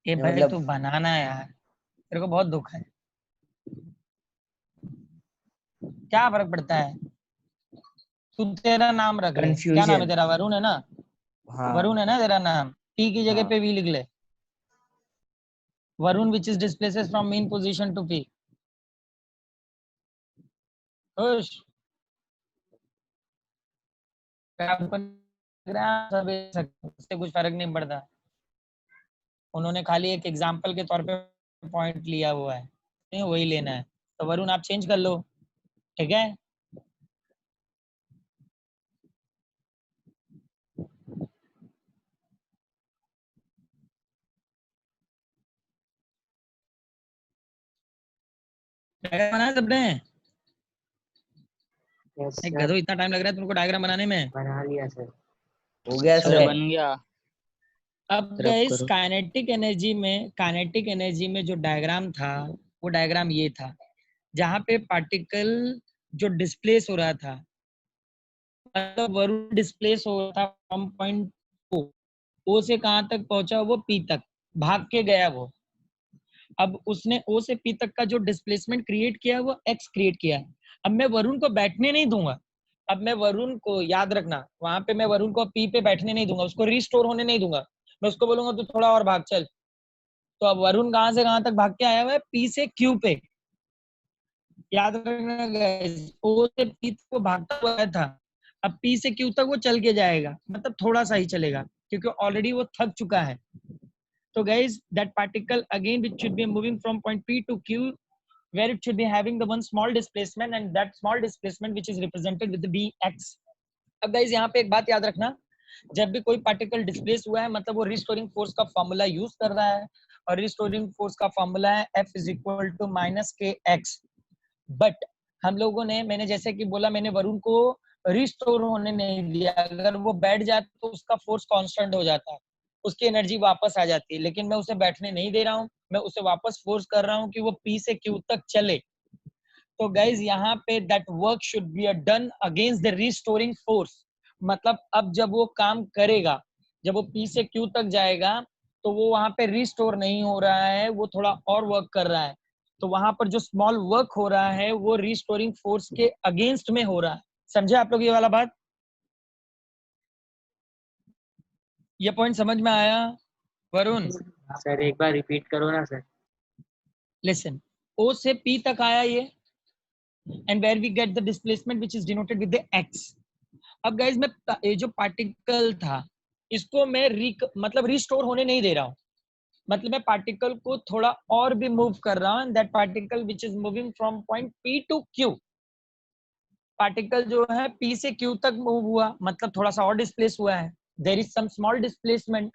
ये भाई मतलब तू बनाना है यार, तेरे को बहुत दुख है। क्या फर्क पड़ता है, तू तेरा नाम रख ले। क्या नाम है कंफ्यूजन। तेरा? वरुण है ना? वरुण हाँ है ना तेरा नाम? टी की जगह हाँ पे वी लिख ले। Varun which is displaces from mean position to p. खुश? उससे कुछ फर्क नहीं पड़ता। उन्होंने खाली एक एग्जाम्पल के तौर पे पॉइंट लिया हुआ है, नहीं वही लेना है। तो वरुण आप चेंज कर लो, ठीक है? डायग्राम बनाया सबने? यस एक सर, गधो, इतना टाइम लग रहा है तुमको डायग्राम बनाने में? बना लिया सर। हो गया सर सर। बन गया। अब रब गाइस करो। काइनेटिक एनर्जी में जो डायग्राम था, वो डायग्राम ये था, जहाँ पे पार्टिकल जो डिस्प्लेस हो रहा था, मतलब वरुण डिस्प्लेस हो रहा था फ्रॉम पॉइंट ओ से कहाँ तक पहुंचा? वो पी तक भाग के गया वो। अब उसने ओ से पी तक का जो डिस्प्लेसमेंट क्रिएट किया है वो एक्स क्रिएट किया है। अब मैं वरुण को बैठने नहीं दूंगा। अब मैं वरुण को, याद रखना, वहां पे मैं वरुण को पी पे बैठने नहीं दूंगा, उसको रिस्टोर होने नहीं दूंगा। मैं उसको बोलूंगा तू थोड़ा और भाग चल। तो अब वरुण कहाँ से कहाँ तक भाग के आया हुआ है? पी से क्यू पे। याद रखना गाइस, ओ से पी तक वो भागता हुआ आया था, अब पी से क्यू तक वो चल के जाएगा, मतलब थोड़ा सा ही चलेगा क्योंकि ऑलरेडी वो थक चुका है। So guys, that particle again which should be moving from point P to Q, where it should be having the one small displacement, and that small displacement which is represented with the Bx. अब guys यहाँ पे एक बात याद रखना, जब भी कोई पार्टिकल डिस्प्लेस हुआ है मतलब वो रिस्टोरिंग फोर्स का फॉर्मूला यूज कर रहा है, और रिस्टोरिंग फोर्स का फॉर्मूला है F is equal to minus KX। But हम लोगों ने, मैंने जैसे कि बोला, मैंने वरुण को रिस्टोर होने नहीं दिया। अगर वो बैठ जाता तो उसका फोर्स कांस्टेंट हो जाता, उसकी एनर्जी वापस आ जाती, लेकिन मैं उसे बैठने नहीं दे रहा हूँ, मैं उसे वापस फोर्स कर रहा हूँ कि वो पी से क्यू तक चले। तो गाइज यहाँ पे that work should be done against the restoring force. मतलब अब जब वो काम करेगा, जब वो पी से क्यू तक जाएगा, तो वो वहां पे रिस्टोर नहीं हो रहा है, वो थोड़ा और वर्क कर रहा है। तो वहां पर जो स्मॉल वर्क हो रहा है वो रिस्टोरिंग फोर्स के अगेंस्ट में हो रहा है। समझे आप लोग ये वाला बात? ये पॉइंट समझ में आया वरुण? सर एक बार रिपीट करो ना सर। लिसन, ओ से पी तक आया ये, and where we get the displacement which is denoted with the x. अब गाइज मैं ये जो पार्टिकल था इसको मैं मतलब रिस्टोर होने नहीं दे रहा हूँ, मतलब मैं पार्टिकल को थोड़ा और भी मूव कर रहा हूँ। That particle which is moving from point p to q. Particle जो है पी से क्यू तक मूव हुआ, मतलब थोड़ा सा और डिस्प्लेस हुआ है, there is some small displacement.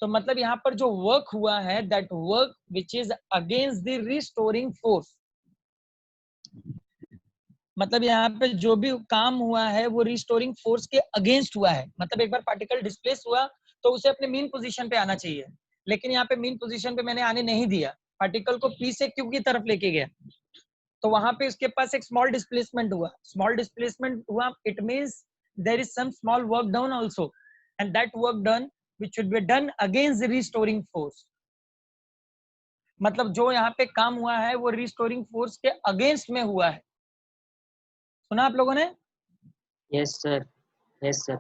तो मतलब यहाँ पर जो वर्क हुआ है that work which is against the restoring force. मतलब यहाँ पे जो भी काम हुआ है वो रिस्टोरिंग फोर्स के अगेंस्ट हुआ है। मतलब एक बार पार्टिकल डिस्प्लेस हुआ तो उसे अपने मीन पोजीशन पे आना चाहिए, लेकिन यहाँ पे मीन पोजीशन पे मैंने आने नहीं दिया, पार्टिकल को पी से क्यू की तरफ लेके गया। तो वहां पे उसके पास एक स्मॉल डिस्प्लेसमेंट हुआ। स्मॉल डिस्प्लेसमेंट हुआ, it means there is some small work done also, and that work done which should be done against the restoring force. मतलब जो यहाँ पे काम हुआ है वो रिस्टोरिंग फोर्स के अगेंस्ट में हुआ है। सुना आप लोगों ने? Yes sir, yes sir.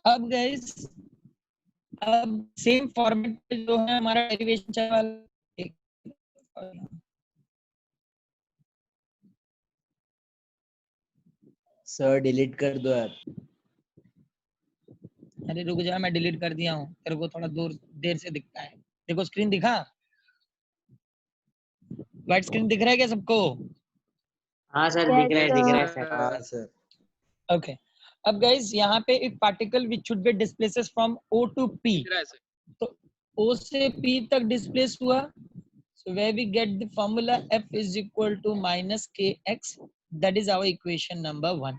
अब गाइस, अब सेम फॉर्मेट पे जो है हमारा डेरिवेशन चलने वाला है। सर डिलीट कर दो यार। अरे रुक जा, मैं डिलीट कर दिया हूँ, तेरे को थोड़ा दूर देर से दिखता है। देखो स्क्रीन दिखा, व्हाइट स्क्रीन दिख रहा है क्या सबको? हाँ सर, Yes, दिख रहा है sir. सर। हाँ सर। ओके अब गाइस यहाँ पे एक particle which should be displaces from O to P, दिख रहा है सर। तो O से P तक डिस्प्लेस हुआ, so where we get the formula F is equal to minus kx, that is our equation number 1.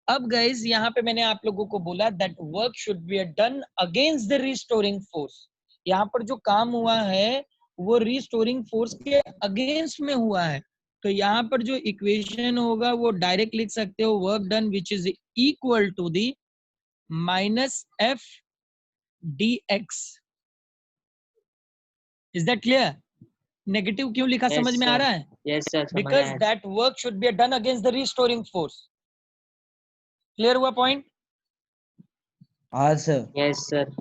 अब गाइस यहाँ पे मैंने आप लोगों को बोला that work should be done against the restoring force. यहाँ पर जो काम हुआ है वो रिस्टोरिंग फोर्स के अगेंस्ट में हुआ है, तो यहाँ पर जो इक्वेशन होगा वो डायरेक्ट लिख सकते हो work done which is equal to the minus f d x. Is that clear? Negative क्यों लिखा? Yes, समझ में आ sir. रहा है? यस सर, समझ बिकॉज आया। That work should be done against the restoring force. Clear हुआ पॉइंट? हाँ sir. Yes sir.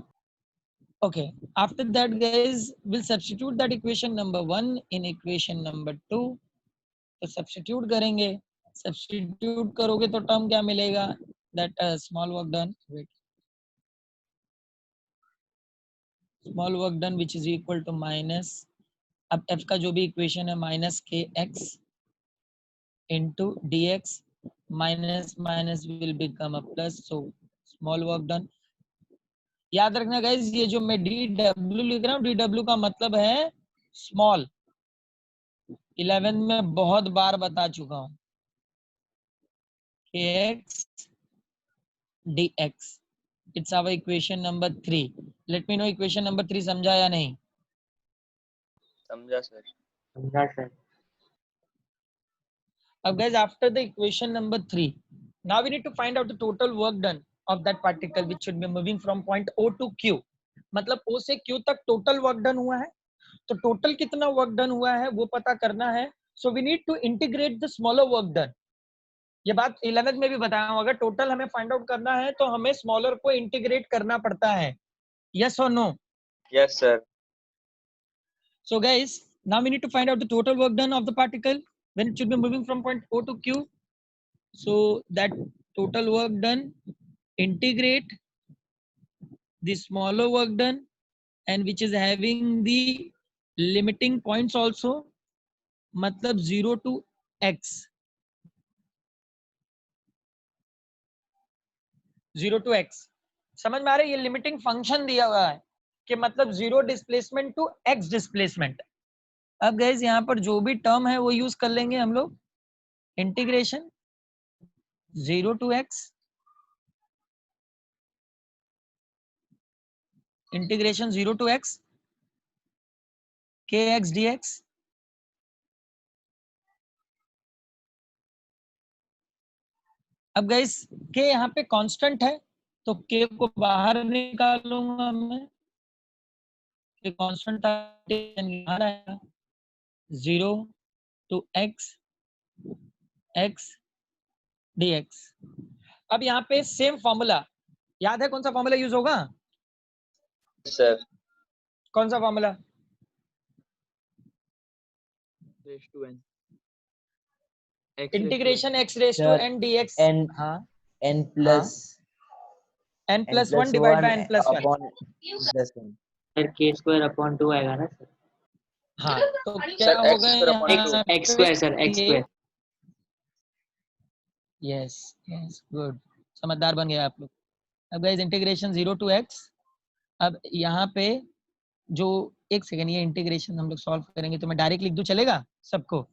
Okay, after that guys we'll substitute that equation number 1 in equation number 2. तो सब्स्टिट्यूट करेंगे, substitute करोगे तो term क्या मिलेगा? That small work done, small work done which is equal to minus, अब f का जो भी इक्वेशन है minus k x into d x, minus minus will become a plus, so small work done. याद रखना guys ये जो मैं डी डब्ल्यू लिख रहा हूँ, डी डब्ल्यू का मतलब है स्मॉल. 11 में बहुत बार बता चुका हूँ, kx dx. It's our equation number 3. Let me know equation number 3 समझा या नहीं? समझा सर. समझा सर। अब guys after the equation number 3, now we need to find out the total work done of that particle which should be moving from point O to Q. मतलब O से Q तक total work done हुआ है, तो total कितना work done हुआ है वो पता करना है. So we need to integrate the smaller work done. ये बात 11th में भी बताया हूँ, अगर टोटल हमें फाइंड आउट करना है तो हमें स्मॉलर को इंटीग्रेट करना पड़ता है. यस और no? Yes sir. So guys, now we need to find out the total work done of the particle when it should be moving from point O to Q. So that total work done, integrate the smaller work done and which is having the limiting points also, मतलब 0 to x, 0 to x. समझ में आ रहा है? ये limiting function दिया हुआ है कि मतलब 0 डिस्प्लेसमेंट टू x डिस्प्लेसमेंट. अब गाइस यहाँ पर जो भी टर्म है वो यूज कर लेंगे हम लोग. Integration 0 to x, integration 0 to x kx dx. अब गाइस k यहाँ पे कांस्टेंट है तो k को बाहर निकालूंगा मैं, k कांस्टेंट था 0 to x x dx. अब यहाँ पे सेम फॉर्मूला याद है? कौन सा फॉर्मूला यूज होगा? सर कौन सा formula? Raise to n integration x raise to Sir, n dx. n हाँ, n plus n plus 1 divide by n plus 1. upon plus 1. Sir के स्क्वायर अपॉन 2 आएगा ना सर? हाँ, तो क्या सर, x होगा square upon यहाँ two. X square sir, x square. Yes yes good, समझदार बन गया आप लोग. अब गाइस इंटीग्रेशन 0 to x. अब यहाँ पे जो एक सेकंड ये इंटीग्रेशन हम लोग सॉल्व करेंगे तो मैं डायरेक्ट लिख दूं, चलेगा सबको?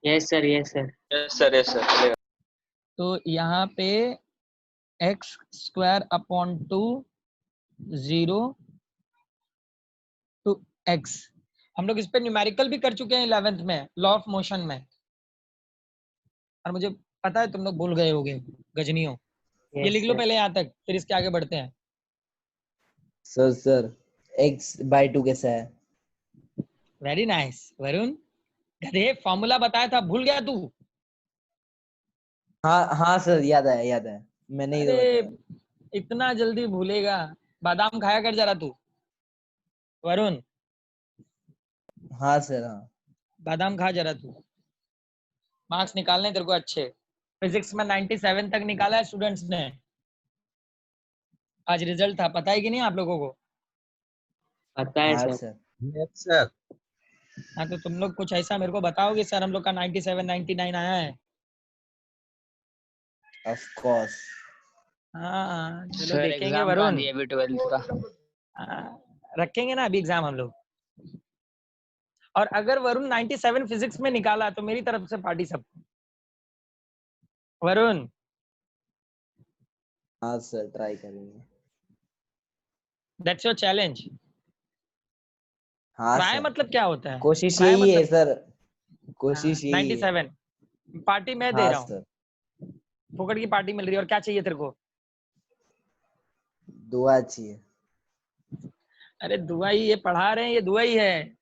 Yes sir, yes sir. Yes sir. Yes sir चलेगा. तो यहाँ पे x square upon 2 0 to x. हम लोग इस पे न्यूमेरिकल भी कर चुके हैं 11th में लॉ ऑफ मोशन में, और मुझे पता है तुम लोग भूल गए होगे गजनियों. ये लिख लो पहले यहाँ तक, फिर इसके आगे बढ़ते हैं. सर x by 2 कैसा है? Very nice Varun. गधे फॉर्मूला बताया था, भूल गया तू? हाँ सर, याद है मैंने ही तो अरे बताया. इतना जल्दी भूलेगा? बादाम खाया कर जरा तू वरुण, हाँ सर. हाँ बादाम खा जरा तू. मार्क्स निकालने तेरे को अच्छे. फिजिक्स में 97 तक निकाला है स्टूडेंट्स ने. आज रिजल्ट था, पता है कि नहीं आप लोगों को? पता है हाँ सर। सर. हाँ, तो तुम लोग कुछ ऐसा मेरे को बताओगे सर हम लोग का 97 99 आया है? Of course. हाँ चलो सर देखेंगे एग्जाम कहाँ वरुण। दिए अभी 12th का? रखेंगे ना अभी एग्जाम हम लोग। और अगर वरुण 97 फिजिक्स में निकाला तो मेरी तरफ से पार्टी सबको। वरुण हाँ सर ट्राई करेंगे। That's your challenge. हाँ ट्राई सर मतलब क्या होता है? कोशिश ट्राई यही है मतलब सर, कोशिश यही है। 97 पार्टी मैं दे हाँ रहा हूँ, सर फुकट की पार्टी मिल रही है। और क्या चाहिए तेरे को? दुआ चाहिए। अरे दुआ ही, ये पढ़ा रहे हैं, ये दुआ ही है।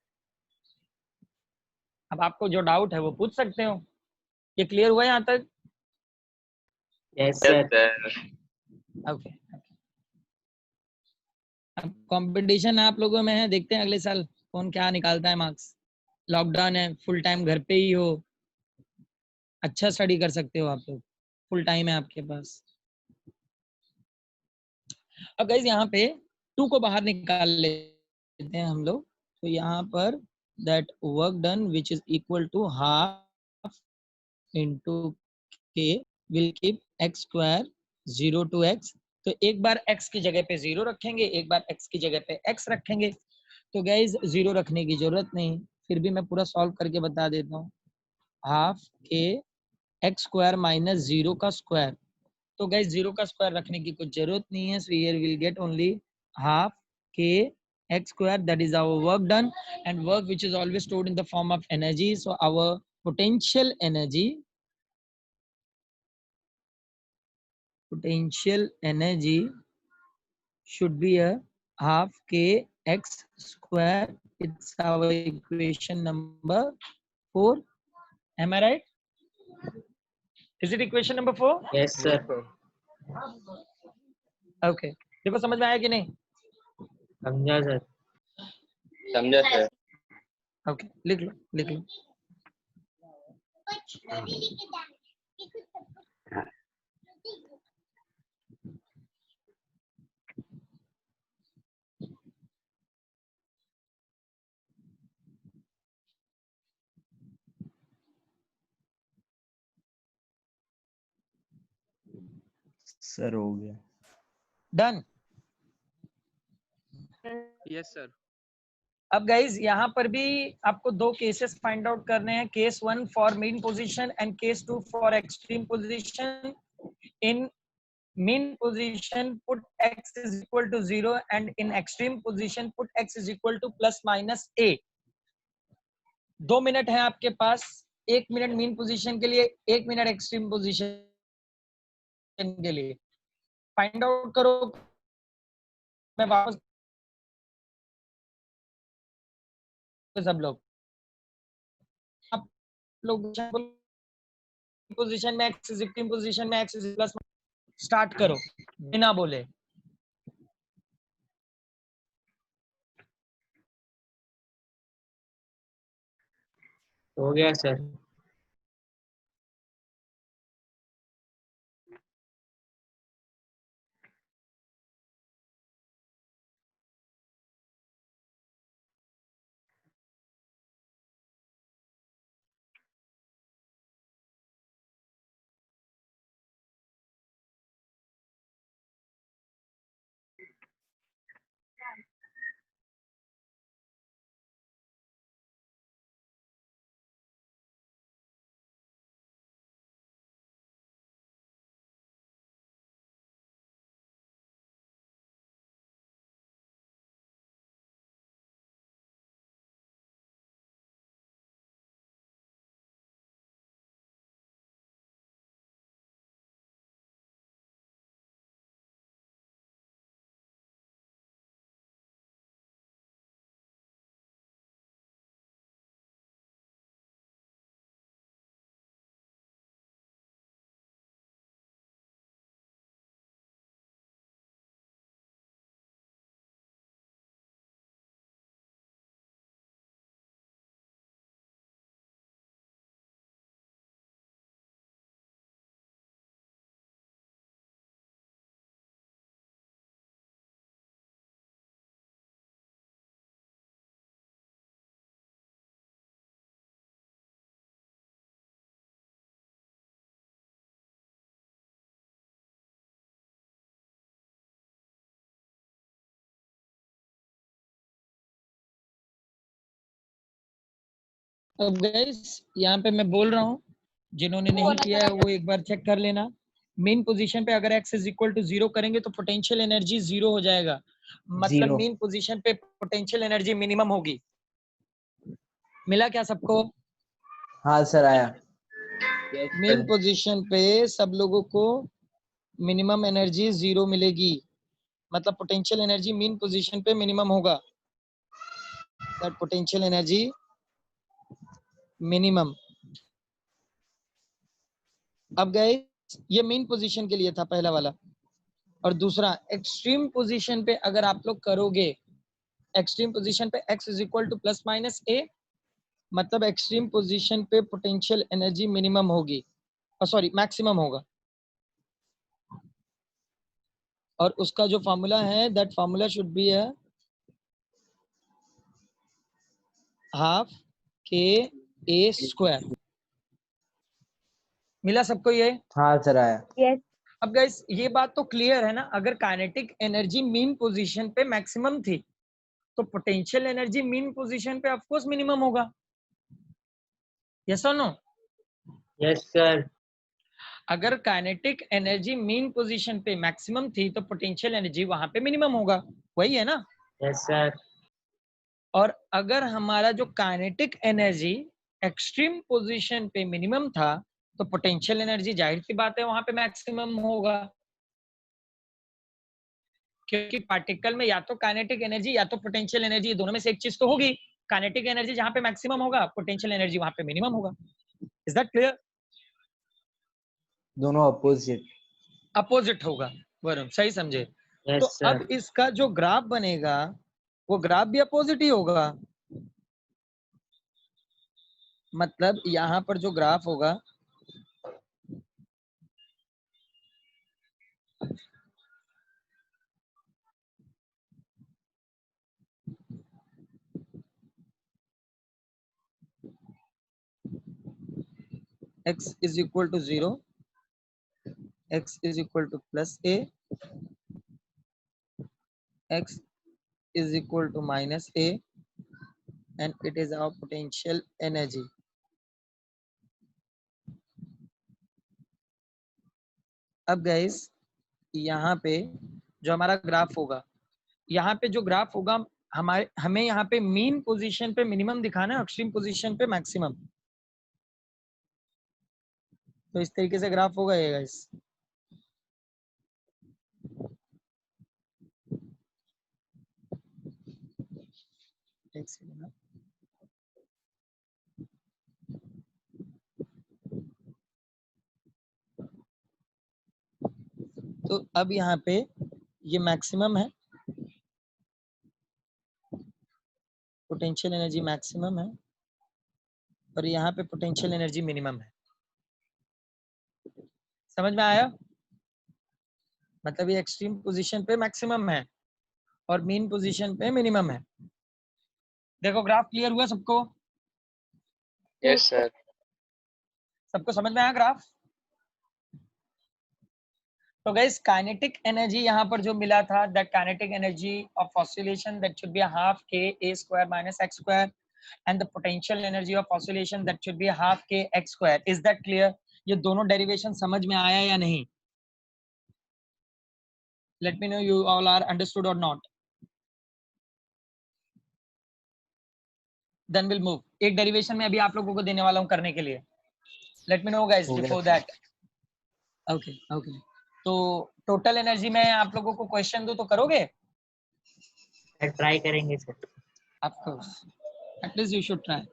अब आपको जो डाउट है वो पूछ सकते हो। ये क्लियर हुआ यहाँ तक? Yes yes sir. Sir. Okay. अब कंपटीशन आप लोगों में है, देखते हैं अगले साल कौन क्या निकालता है मार्क्स। लॉकडाउन है, फुल टाइम घर पे ही हो, अच्छा स्टडी कर सकते हो आप लोग, फुल टाइम है आपके पास। अब गाइस यहाँ पे 2 को बाहर निकाल लेते हैं हम लोग। तो यहाँ पर that work done which is equal to half into k will keep x square 0 to x। तो एक बार x की जगह पे 0 रखेंगे, एक बार x की जगह पे x रखेंगे। तो गाइज 0 रखने की जरूरत नहीं, फिर भी मैं पूरा सॉल्व करके बता देता हूँ। Half k x square minus 0 का स्क्वायर। तो गाइज 0 का स्क्वायर रखने की कुछ जरूरत नहीं है, सो here will get only half के x square, that is our work done, and work which is always stored in the form of energy. So our potential energy should be a half k x square. It's our equation number 4. Am I right? Is it equation number 4? Yes yes sir. Sir. Okay. देखो समझ में आया कि नहीं? समझा sir. समझा sir. Okay. लिख लो लिख लो। सर हो गया। डन। Yes sir. अब गाइज यहाँ पर भी आपको 2 केसेस फाइंड आउट करने हैं। Case 1 for mean position and case 2 for extreme position. In mean position put x is equal to 0 and in extreme position put x is equal to plus minus a। 2 minute है आपके पास, 1 minute mean position के लिए, 1 minute extreme position के लिए। Find out करो। मैं वापस सब लोग, आप लोग पोजीशन में एक्स इज इक्वल पोजीशन में एक्स इज प्लस स्टार्ट करो बिना बोले। हो गया सर। अब गाइस यहाँ पे मैं बोल रहा हूँ, जिन्होंने नहीं किया है वो एक बार चेक कर लेना। मेन पोजीशन पे अगर x इज इक्वल टू 0 करेंगे तो पोटेंशियल एनर्जी 0 हो जाएगा, मतलब 0। मेन पोजीशन पे पोटेंशियल एनर्जी मिनिमम होगी। मिला क्या सबको? हाँ सर आया। मेन पोजीशन पे सब लोगों को मिनिमम एनर्जी 0 मिलेगी, मतलब पोटेंशियल एनर्जी मेन पोजीशन पे मिनिमम होगा, दैट पोटेंशियल एनर्जी मिनिमम। अब गए, ये मेन पोजीशन के लिए था पहला वाला। और दूसरा एक्सट्रीम पोजीशन पे अगर आप लोग करोगे, एक्सट्रीम पोजीशन पे x is equal two plus minus a, मतलब एक्सट्रीम पोजीशन पे पोटेंशियल एनर्जी मिनिमम होगी, सॉरी मैक्सिमम होगा। और उसका जो फॉर्मूला है, दैट फॉर्मूला शुड बी है हाफ के ए स्क्वायर। मिला सबको ये? हाँ सर आया। यस अब गाइस ये बात तो क्लियर है ना, अगर काइनेटिक एनर्जी मीन पोजीशन पे मैक्सिमम थी तो पोटेंशियल एनर्जी मीन पोजीशन पे ऑफ कोर्स मिनिमम होगा। यस और नो? Yes sir. अगर काइनेटिक एनर्जी मीन पोजीशन पे मैक्सिमम थी तो पोटेंशियल एनर्जी वहां पे मिनिमम होगा, वही है ना? Yes sir. और अगर हमारा जो काइनेटिक एनर्जी एक्सट्रीम पोजीशन पे मिनिमम था तो पोटेंशियल एनर्जी जाहिर सी बात है वहां पे मैक्सिमम होगा, क्योंकि पार्टिकल में या तो काइनेटिक एनर्जी या तो पोटेंशियल एनर्जी, दोनों में से एक चीज तो होगी। काइनेटिक एनर्जी जहां पे मैक्सिमम होगा, पोटेंशियल एनर्जी वहां पे मिनिमम होगा। Is that clear? दोनों अपोजिट। अपोजिट होगा, वरुण सही समझे? यस तो सर। अब इसका जो ग्राफ बनेगा वो ग्राफ भी अपोजिट ही होगा, मतलब यहाँ पर जो ग्राफ होगा x is equal to 0, x is equal to plus a, x is equal to minus a, and it is our potential energy. अब गाइस यहाँ पे जो हमारा ग्राफ होगा, यहाँ पे जो ग्राफ होगा, हमें यहाँ पे मीन पोजीशन पे मिनिमम दिखाना है, एक्सट्रीम पोजीशन पे मैक्सिमम। तो इस तरीके से ग्राफ होगा ये गाइस। एक सेकंड, तो अब यहाँ पे ये मैक्सिमम है, पोटेंशियल एनर्जी मैक्सिमम है, और यहाँ पे पोटेंशियल एनर्जी मिनिमम है। समझ में आया? मतलब ये एक्सट्रीम पोजीशन पे मैक्सिमम है और मीन पोजीशन पे मिनिमम है। देखो ग्राफ क्लियर हुआ सबको? Yes sir. सबको समझ में आया ग्राफ? तो गाइस काइनेटिक एनर्जी यहाँ पर जो मिला था, that kinetic energy of oscillation that should be half k a square minus x square, and the potential energy of oscillation that should be half k x square. Is that clear? ये दोनों derivation समझ में आया या नहीं? Let me know you all are understood और not, then will move. एक derivation में अभी आप लोगों को देने वाला हूँ करने के लिए। लेट मी नो गाइस हो गया before sir. That. Okay okay, तो टोटल एनर्जी में आप लोगों को क्वेश्चन दो तो करोगे? ट्राई करेंगे sir. Of course, at least you should try.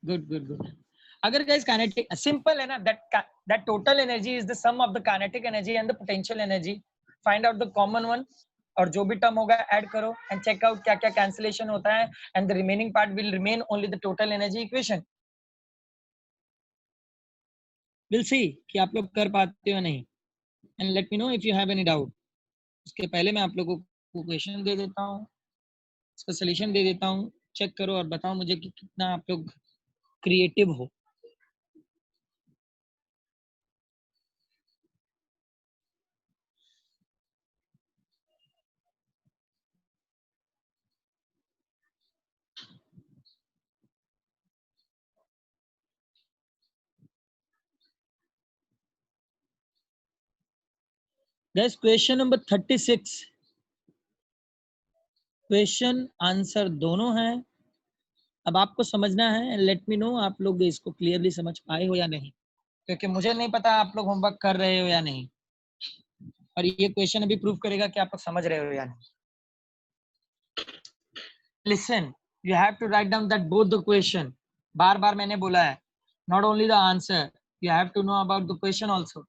Good good good. अगर गाइस काइनेटिक सिंपल है ना, that total energy is the sum of the kinetic energy and the potential energy. Find out the common one, और जो भी term होगा add करो and check out क्या क्या कैंसिलेशन होता है, and the remaining part will remain only the total energy equation. Will see कि आप लोग कर पाते हो नहीं, and let me know if you have any doubt. उसके पहले मैं आप लोगों को क्वेश्चन दे देता हूँ, इसका सॉल्यूशन दे देता हूँ, चेक करो और बताओ मुझे कि कितना आप लोग क्रिएटिव हो। Gas question number 36 question answer दोनों हैं। अब आपको समझना है, लेट मी नो आप लोग इसको क्लियरली समझ पाए हो या नहीं, क्योंकि मुझे नहीं पता आप लोग होमवर्क कर रहे हो या नहीं, और ये क्वेश्चन अभी प्रूव करेगा कि आप लोग समझ रहे हो या नहीं। Listen, you have to write down that both the question. बार बार मैंने बोला है, not only the answer, you have to know about the question also.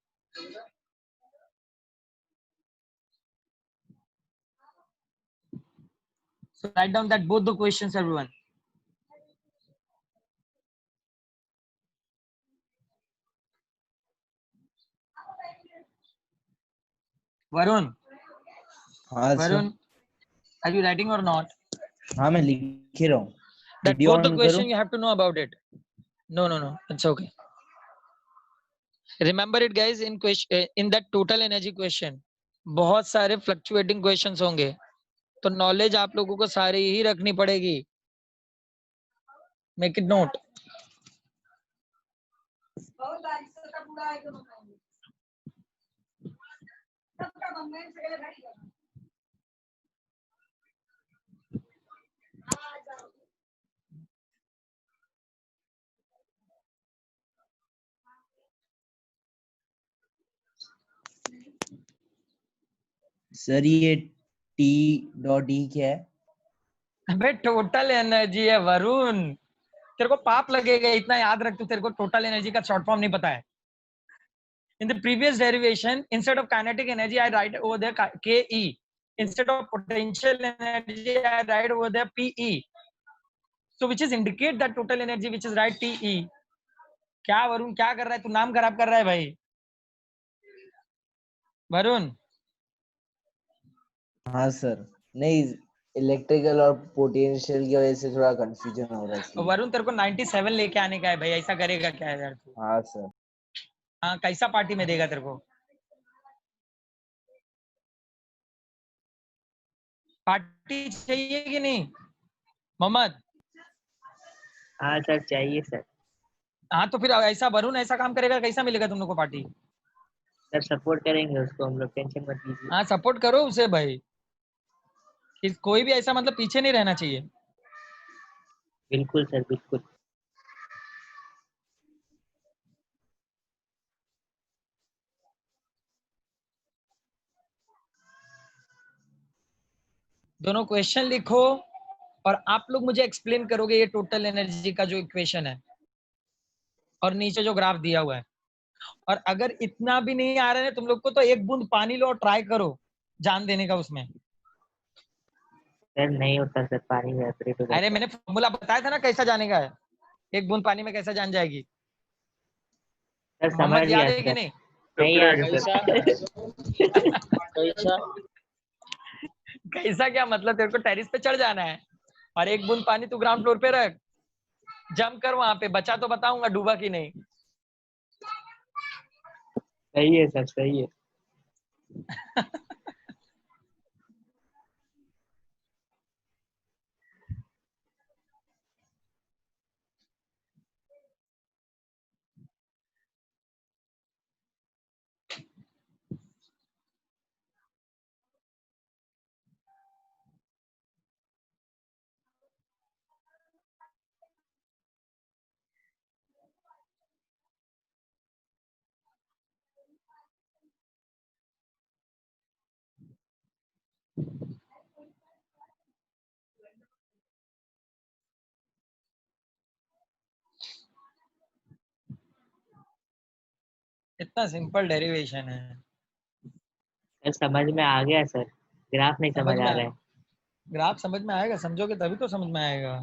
So write down that both the questions, everyone. Varun, हाँ sir. Varun, are you writing or not? हाँ मैं लिख ही रहा हूँ। That video both the on question करो। you have to know about it. No, it's okay. Remember it, guys. In that total energy question, बहुत सारे fluctuating questions होंगे, तो knowledge आप लोगों को सारी ही रखनी पड़ेगी। Make it note. सर ये T.E क्या है? अबे टोटल एनर्जी है वरुण, तेरे को पाप लगेगा, इतना याद रख, तू तेरे को टोटल एनर्जी का शॉर्ट फॉर्म नहीं पता है। In the previous derivation, instead of kinetic energy, I write over there Ke. Instead of potential energy, I write over there Pe. So which is indicate that total energy, which is right Te. क्या वरुण क्या कर रहा है तू? नाम खराब कर रहा है भाई वरुण। हाँ सर, नहीं इलेक्ट्रिकल और पोटेंशियल की वजह से थोड़ा कंफ्यूजन हो रहा है। वरुण तेरे को 97 लेके आने का है भाई, ऐसा करेगा क्या है यार तू? हाँ सर। हाँ, कैसा पार्टी में देगा तेरे को? पार्टी चाहिए कि नहीं मोहम्मद? हाँ सर चाहिए सर। हाँ तो फिर ऐसा वरुण ऐसा काम करेगा, कैसा मिलेगा तुम लोग को पार्टी? सर सपोर्ट करेंगे उसको हम लोग, टेंशन मत लीजिए। हाँ सपोर्ट करो उसे भाई, कोई भी ऐसा मतलब पीछे नहीं रहना चाहिए। बिल्कुल सर बिल्कुल। दोनों क्वेश्चन लिखो और आप लोग मुझे एक्सप्लेन करोगे ये टोटल एनर्जी का जो इक्वेशन है और नीचे जो ग्राफ दिया हुआ है। और अगर इतना भी नहीं आ रहा है तुम लोग को, तो एक बूंद पानी लो और ट्राई करो जान देने का उसमें। सर नहीं होता सर, पानी में एवपोरेट हो अरे जाता है। मैंने फॉर्मूला बताया था ना कैसा जाने का है, एक बूंद पानी में कैसा जान जाएगी। सर समझ मोहम्मद गया याद है कि सर। नहीं? नहीं याद है कैसा सर। कैसा कैसा क्या मतलब? तेरे को टेरिस पे चढ़ जाना है और एक बूंद पानी तू ग्राउंड फ्लोर पे रख, जंप कर वहां पे, बचा तो बताऊंगा डूबा कि नहीं। सही है सर सही है। इतना सिंपल डेरिवेशन है। सर समझ में आ गया सर, ग्राफ नहीं समझ समझ में आ आ, रहा है। ग्राफ समझ में आएगा, समझोगे तभी तो समझ में आएगा।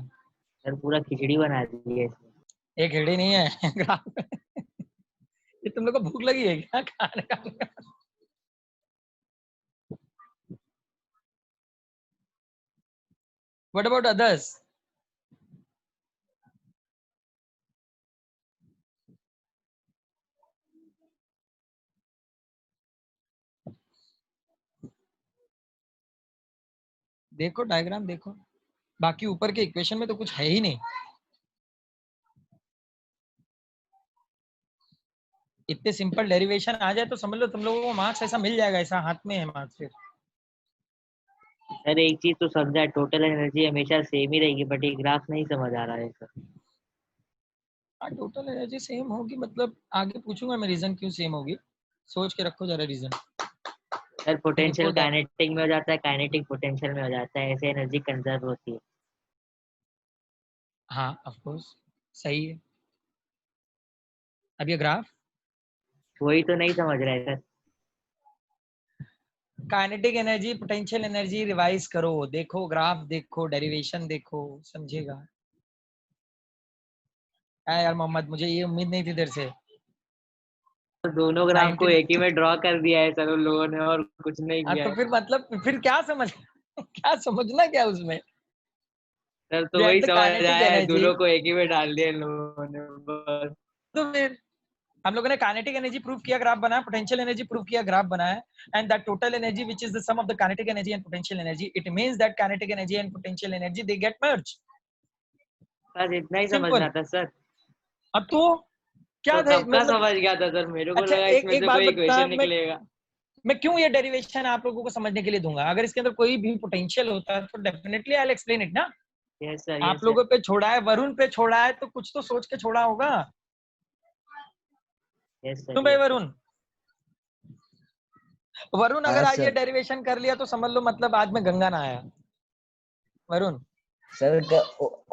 सर पूरा खिचड़ी बना दी है इसमें। एक हेडी नहीं है ग्राफ। ये तुम लोग को भूख लगी है क्या खाने का? What about others? देखो डायग्राम देखो, बाकी ऊपर के इक्वेशन में तो कुछ है ही नहीं। इतने सिंपल डेरिवेशन आ जाए तो समझ लो तुम लोगों को मार्क्स ऐसा मिल जाएगा, ऐसा हाथ में है मार्क्स फिर। सर एक चीज तो समझा, टोटल एनर्जी हमेशा सेम ही रहेगी, बट ये ग्राफ नहीं समझ आ रहा है सर। हाँ टोटल एनर्जी सेम होगी, मतलब आगे पूछूंगा मैं रीजन क्यों सेम होगी, सोच के रखो जरा रीजन। सर पोटेंशियल लिखो that। काइनेटिक में हो जाता है, काइनेटिक पोटेंशियल में हो जाता है, ऐसे एनर्जी कंजर्व होती है। हाँ ऑफ कोर्स सही है। अब ये ग्राफ वही तो नहीं समझ रहे sir. Kinetic energy potential energy revise करो, देखो ग्राफ देखो डेरिवेशन देखो, समझेगा। यार मोहम्मद मुझे ये उम्मीद नहीं थी तेरे से। तो दोनों ग्राफ को 19 एक ही में ड्रॉ कर दिया है सर उन लोगों ने, और कुछ नहीं हाँ किया तो है फिर मतलब फिर क्या समझ क्या समझना क्या उसमें। सर। तो We वही have the समझ kinetic आया है, energy। दोनों को एक ही में डाल दिया इन लोगों ने बस। तो फिर हम लोगों ने काइनेटिक एनर्जी प्रूव किया, ग्राफ बनाया, पोटेंशियल एनर्जी प्रूव किया, ग्राफ बनाया, and that total energy which is the sum of the kinetic energy and potential energy, it means that kinetic energy and potential energy they get merge. बस इतना ही simple. समझना था sir. अब तो क्या तो था कब का मतलब। समझ गया था सर, मेरे को अच्छा लगा एक इसमें एक से बात कोई बता, इक्वेशन निकलेगा। मैं क्यों ये डेरिवेशन आप लोगों को समझने के लिए दूंगा, अगर इसके अंदर कोई भी पोटेंशियल होता है तो definitely I will explain it ना। यस सर, आप यस सर। लोगों पे छोड़ा है, वरुण पे छोड़ा है, तो कुछ तो सोच के छोड़ा होगा। यस सर, क्यों भाई यस सर। वरुण? वरुण हाँ अगर आज ये सर। डेरिवेशन कर लिया तो समझ लो मतलब आज मैं गंगा ना आया। Varun sir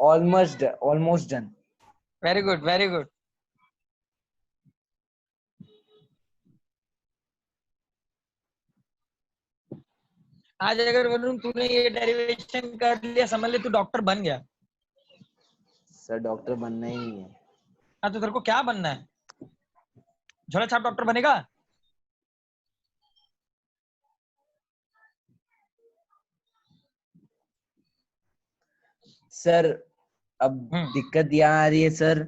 almost almost done. Very good very good. आज अगर वरुण तूने ये डेरिवेशन कर लिया समझ ले तू डॉक्टर बन गया। सर डॉक्टर बनना ही नहीं है। हाँ तो तेरे को क्या बनना है? झोला छाप डॉक्टर बनेगा? सर अब दिक्कत यहाँ आ रही है सर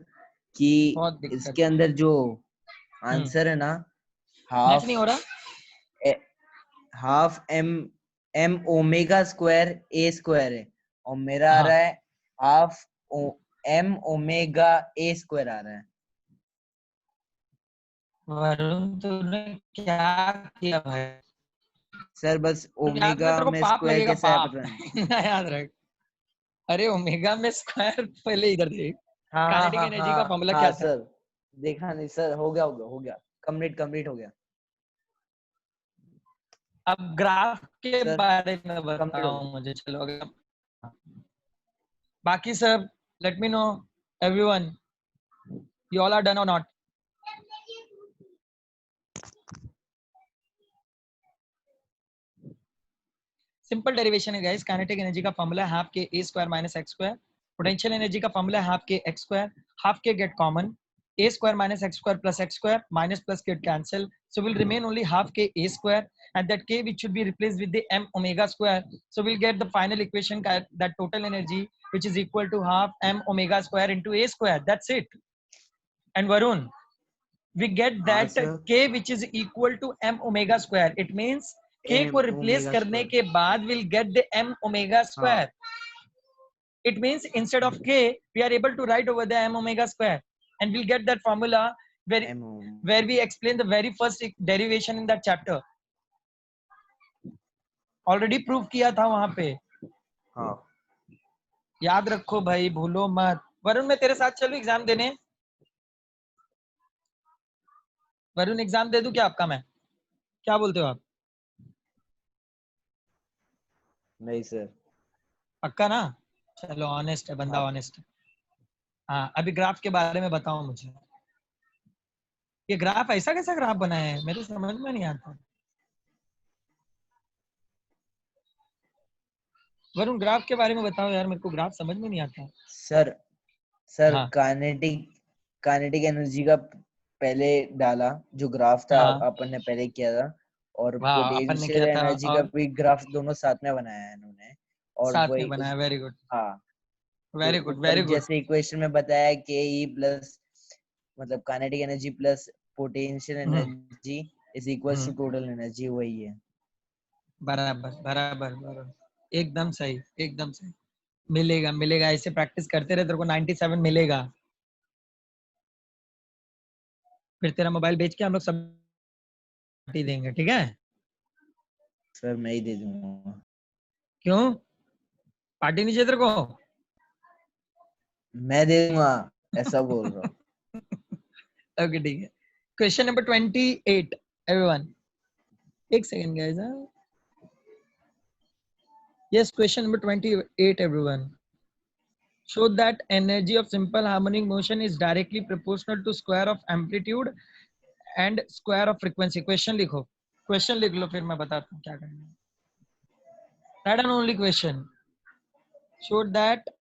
कि बहुत दिक्कत। इसके अंदर जो आंसर है ना, मैच हाफ नहीं हो रहा। Half m omega square a square है, और मेरा आ हाँ। रहा है half m omega a square आ रहा है। वरुण तूने क्या किया भाई? सर बस याद में ओमेगा तेरे को में पाप स्क्वायर लगेगा, कैसे है पाप पता नहीं। ना याद रख। अरे ओमेगा में स्क्वायर पहले इधर देख, हाँ हाँ काइनेटिक हाँ एनर्जी का हाँ फॉर्मूला हाँ क्या था? सर, देखा नहीं सर, हो गया कंप्लीट हो गया। अब ग्राफ के सर बारे में कंप्लीट हो बताओ गया। मुझे, चलो अगर बाकी सब let me know everyone, you all are done और नॉट? सिंपल डेरिवेशन है गाइस। काइनेटिक एनर्जी का फॉर्मूला है half k a square minus x square, potential energy का फॉर्मूला है half k x square, half k get common, a square minus x square plus x square, minus plus get cancel, so will remain only half k a square, and that k which should be replaced with the m omega square, so we'll get the final equation that total energy which is equal to half m omega square into a square. That's it. And Varun, we get हाँ that sir, k which is equal to m omega square. It means k m को replace omega करने square. के बाद we'll get the m omega square. हाँ It means instead of k we are able to write over the m omega square, and we'll get that formula m where we explain the very first derivation in that chapter. Already prove किया था वहां पे, हाँ याद रखो भाई, भूलो मत। वरुण मैं तेरे साथ चलूं एग्जाम देने? वरुण एग्जाम दे दूं क्या आपका मैं? क्या बोलते हो आप? नहीं सर। पक्का ना? चलो ऑनेस्ट है बंदा, हाँ ऑनेस्ट है। हाँ अभी ग्राफ के बारे में बताओ मुझे। ये ग्राफ ऐसा कैसा ग्राफ बनाया है मेरे समझ में नहीं आता। वरुण ग्राफ के बारे में बताओ यार, मेरे को ग्राफ समझ में नहीं आता। सर, सर हाँ काइनेटिक एनर्जी का पहले डाला जो ग्राफ था, हाँ अपन ने पहले किया था, और वाह अपन ने पोटेंशियल किया था एनर्जी का और भी ग्राफ दोनों साथ में बनाया है इन्होंने, और साथ में वही बनाया। वेरी गुड हाँ, तो वेरी गुड ऊपर वेरी गुड। जैसे इक्वेशन में बताया के ई प्लस मतलब kinetic energy plus potential energy is equals to total energy, वही है। बराबर बराबर बराबर, एकदम सही एकदम सही। मिलेगा मिलेगा, ऐसे प्रैक्टिस करते रहे तेरे को 97 मिलेगा। फिर तेरा मोबाइल बेच के हम लोग सब पार्टी देंगे, ठीक है? सर मैं ही दे दूंगा। क्यों, पार्टी नहीं चाहिए तेरे को? मैं दे दूंगा, ऐसा बोल रहा हूँ। ओके ठीक है। क्वेश्चन नंबर 28 एवरीवन, एक second guys. Yes, question number 28 everyone. Show that energy of simple harmonic motion is directly proportional to square of amplitude and square of frequency. Question लिखो, question लिख लो, फिर मैं बताता हूँ क्या करना है. That and only question. Show that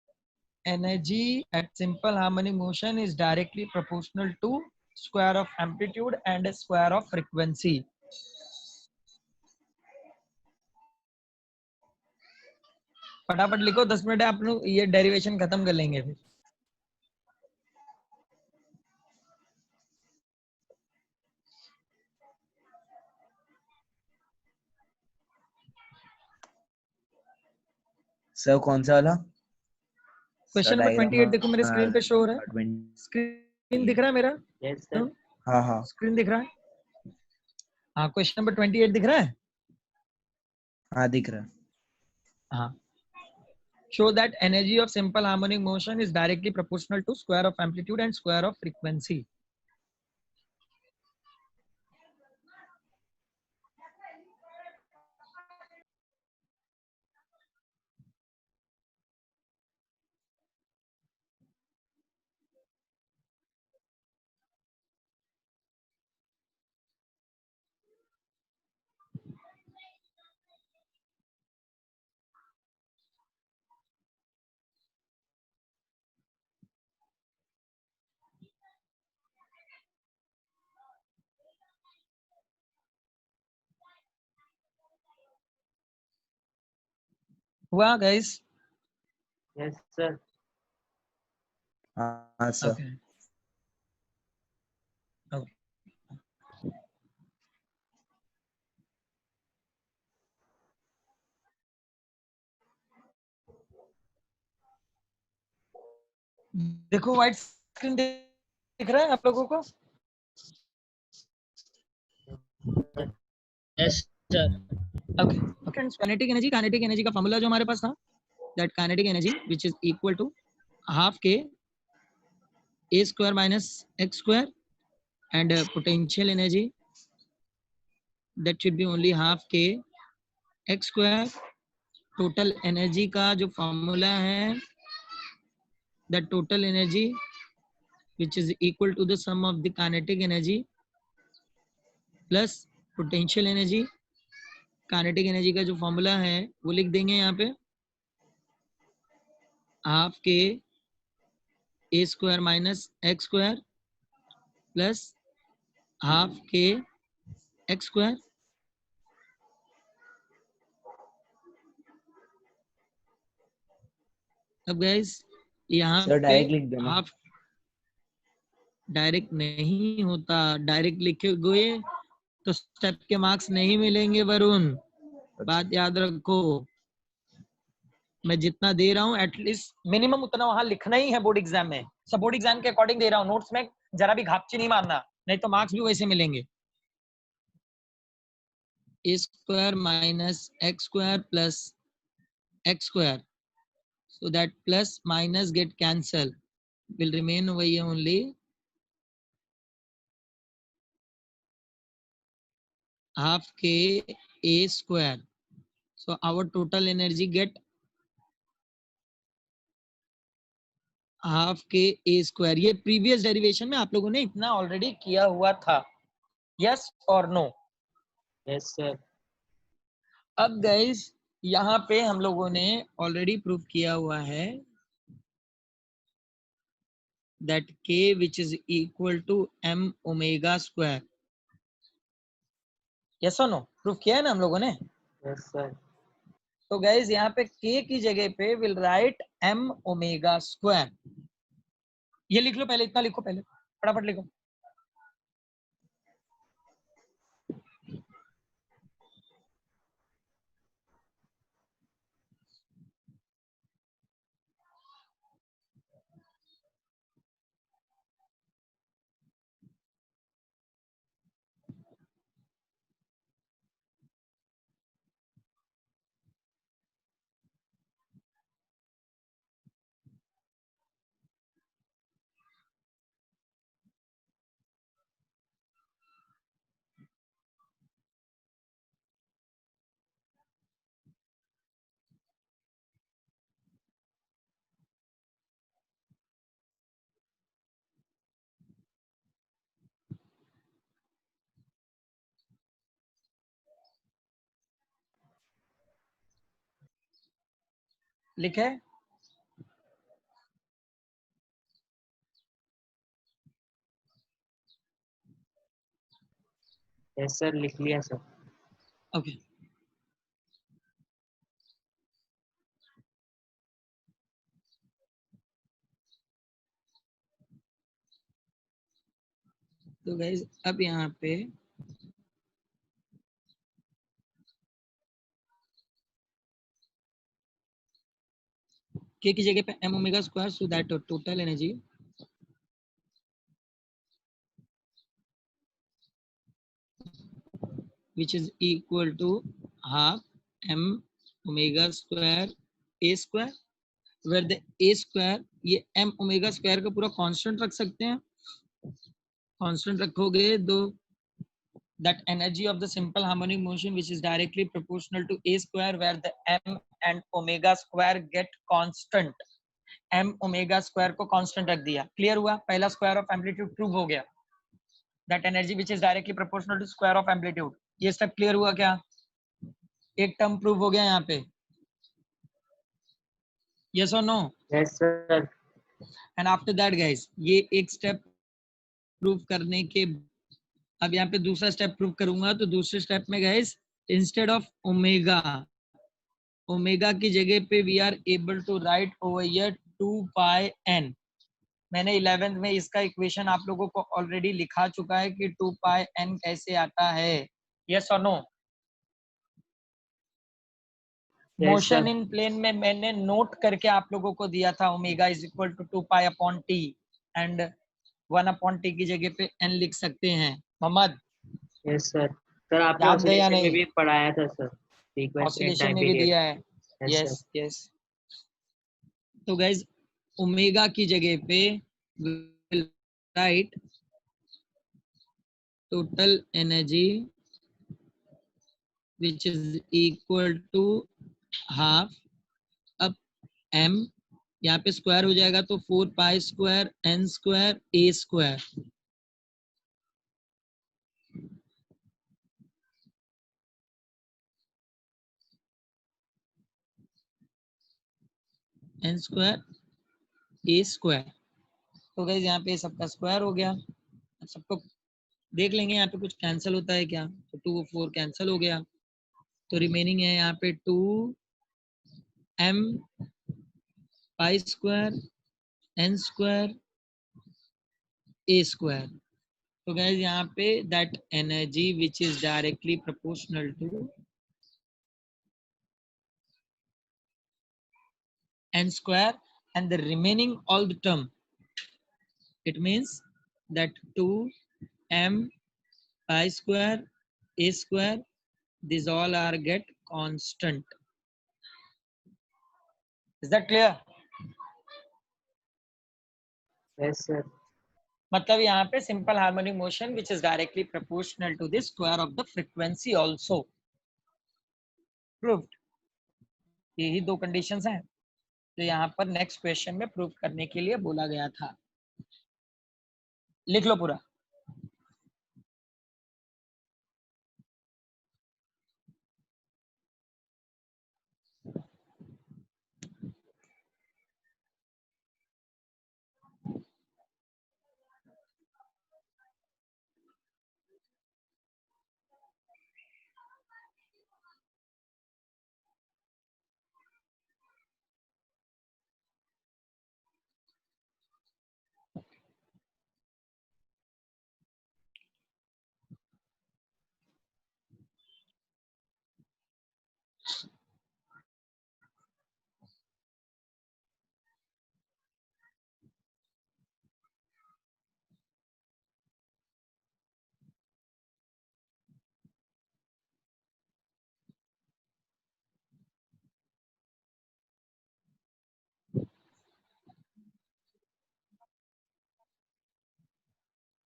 energy at simple harmonic motion is directly proportional to square of amplitude and square of frequency. फटाफट लिखो, 10 मिनट है, आप लोग ये डेरिवेशन खत्म कर लेंगे फिर. सर कौन सा वाला? क्वेश्चन नंबर 28 देखो मेरे स्क्रीन पे शो हो रहा है. 20। स्क्रीन दिख रहा है मेरा? Yes sir. हाँ हाँ स्क्रीन दिख रहा है? हाँ, क्वेश्चन नंबर 28 दिख रहा है? हाँ दिख रहा है। हाँ. Show that energy of simple harmonic motion is directly proportional to square of amplitude and square of frequency. हुआ guys? Yes sir. हाँ सर। Okay. Okay. देखो व्हाइट स्क्रीन दिख रहा है आप लोगों को? Yes sir. Okay. Okay. Kinetic energy का फॉर्मूला जो हमारे पास था, that kinetic energy which is equal to half k a square minus x square, and potential energy that should be only half k x square. Total energy का जो formula है, the total energy which is equal to the sum of the kinetic energy plus potential energy. Kinetic energy का जो formula है वो लिख देंगे यहाँ पे, half k a square minus x square plus half k x square. अब guys यहाँ सर पे डायरेक्ट लिख देना। हाफ डायरेक्ट नहीं होता, डायरेक्ट लिखे गए तो स्टेप के मार्क्स नहीं मिलेंगे वरुण, बात याद रखो. मैं जितना दे रहा हूँ एटलीस्ट मिनिमम उतना वहां लिखना ही है बोर्ड एग्जाम में. सब बोर्ड एग्जाम के अकॉर्डिंग दे रहा हूँ, नोट्स में जरा भी घापची नहीं मारना, नहीं तो मार्क्स भी वैसे मिलेंगे. A square minus x square plus x square, so that plus minus get cancel, will remain over here only half k a square. So our total energy get half k a square. ये previous derivation में आप लोगों ने इतना already किया हुआ था, yes और नो? Yes sir. अब गाइस यहाँ पे हम लोगों ने ऑलरेडी प्रूव किया हुआ है that k which is equal to m omega square. Yes और नो? प्रूव किया है ना हम लोगों ने? Yes sir. तो गाइस यहाँ पे k की जगह पे will write m omega square. ये लिख लो पहले, इतना लिखो पहले, फटाफट लिखो. लिखे? यस सर, लिख लिया सर। ओके तो गाइस अब यहाँ पे के की जगह पे m omega square, so that total energy which is equal to half m omega square a square, where the a square, ये m omega square का पूरा कांस्टेंट रख सकते हैं, कांस्टेंट रखोगे तो that energy of the simple harmonic motion which is directly proportional to a square, where the m and omega square get constant, m omega square को constant रख दिया। क्लियर हुआ? पहला स्क्वायर ऑफ एम्पलीट्यूड प्रूव हो गया, that energy which is directly proportional to square of amplitude। ये step clear हुआ क्या? एक टर्म प्रूव हो गया यहाँ पे, yes or no? Yes sir. And after that guys ये एक स्टेप प्रूव करने के, अब यहाँ पे दूसरा स्टेप प्रूव करूंगा, तो दूसरे स्टेप में guys instead of omega, omega की जगह पे we are able to write over here 2 pi n। मैंने 11th में इसका इक्वेशन आप लोगों को ऑलरेडी लिखा चुका है कि 2 पाई n कैसे आता है, यस और नो? मोशन इन प्लेन में मैंने नोट करके आप लोगों को दिया था, omega is equal to 2 pi upon T, and 1 upon T की जगह पे n लिख सकते हैं। Mohammad yes sir. सर आपने याद गया ऑसिलेशन में नहीं? भी पढ़ाया था sir, sequence and oscillation time में भी पीरियड। दिया है, यस यस। तो गाइज ओमेगा की जगह पे will write total energy which is equal to half, अब m यहाँ पे स्क्वायर हो जाएगा तो 4 पाई square n square a square, n square a square. तो गाइस यहाँ पे सबका स्क्वायर हो गया, सबको देख लेंगे यहाँ पे कुछ कैंसिल होता है क्या, तो 2 और 4 कैंसिल हो गया, तो रिमेनिंग है यहाँ पे 2 m pi square n square a square. तो गाइस यहाँ पे that energy which is directly proportional to n square and the remaining all the term, it means that 2m pi square a square, these all are get constant। is that clear? Yes sir. मतलब यहाँ पे simple harmonic motion which is directly proportional to the square of the frequency also proved. यही दो conditions हैं तो यहाँ पर next question में प्रूव करने के लिए बोला गया था। लिख लो पूरा।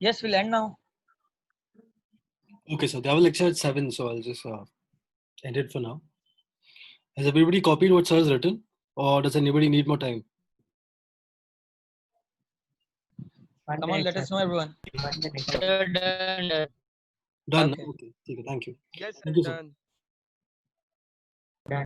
Yes, we'll end now. Okay, so they have a lecture at 7, so I'll just end it for now. Has everybody copied what sir has written, or does anybody need more time? Come on, let us know, everyone. Done. Okay. Okay. Thank you. Yes, Thank you, sir. done. Done.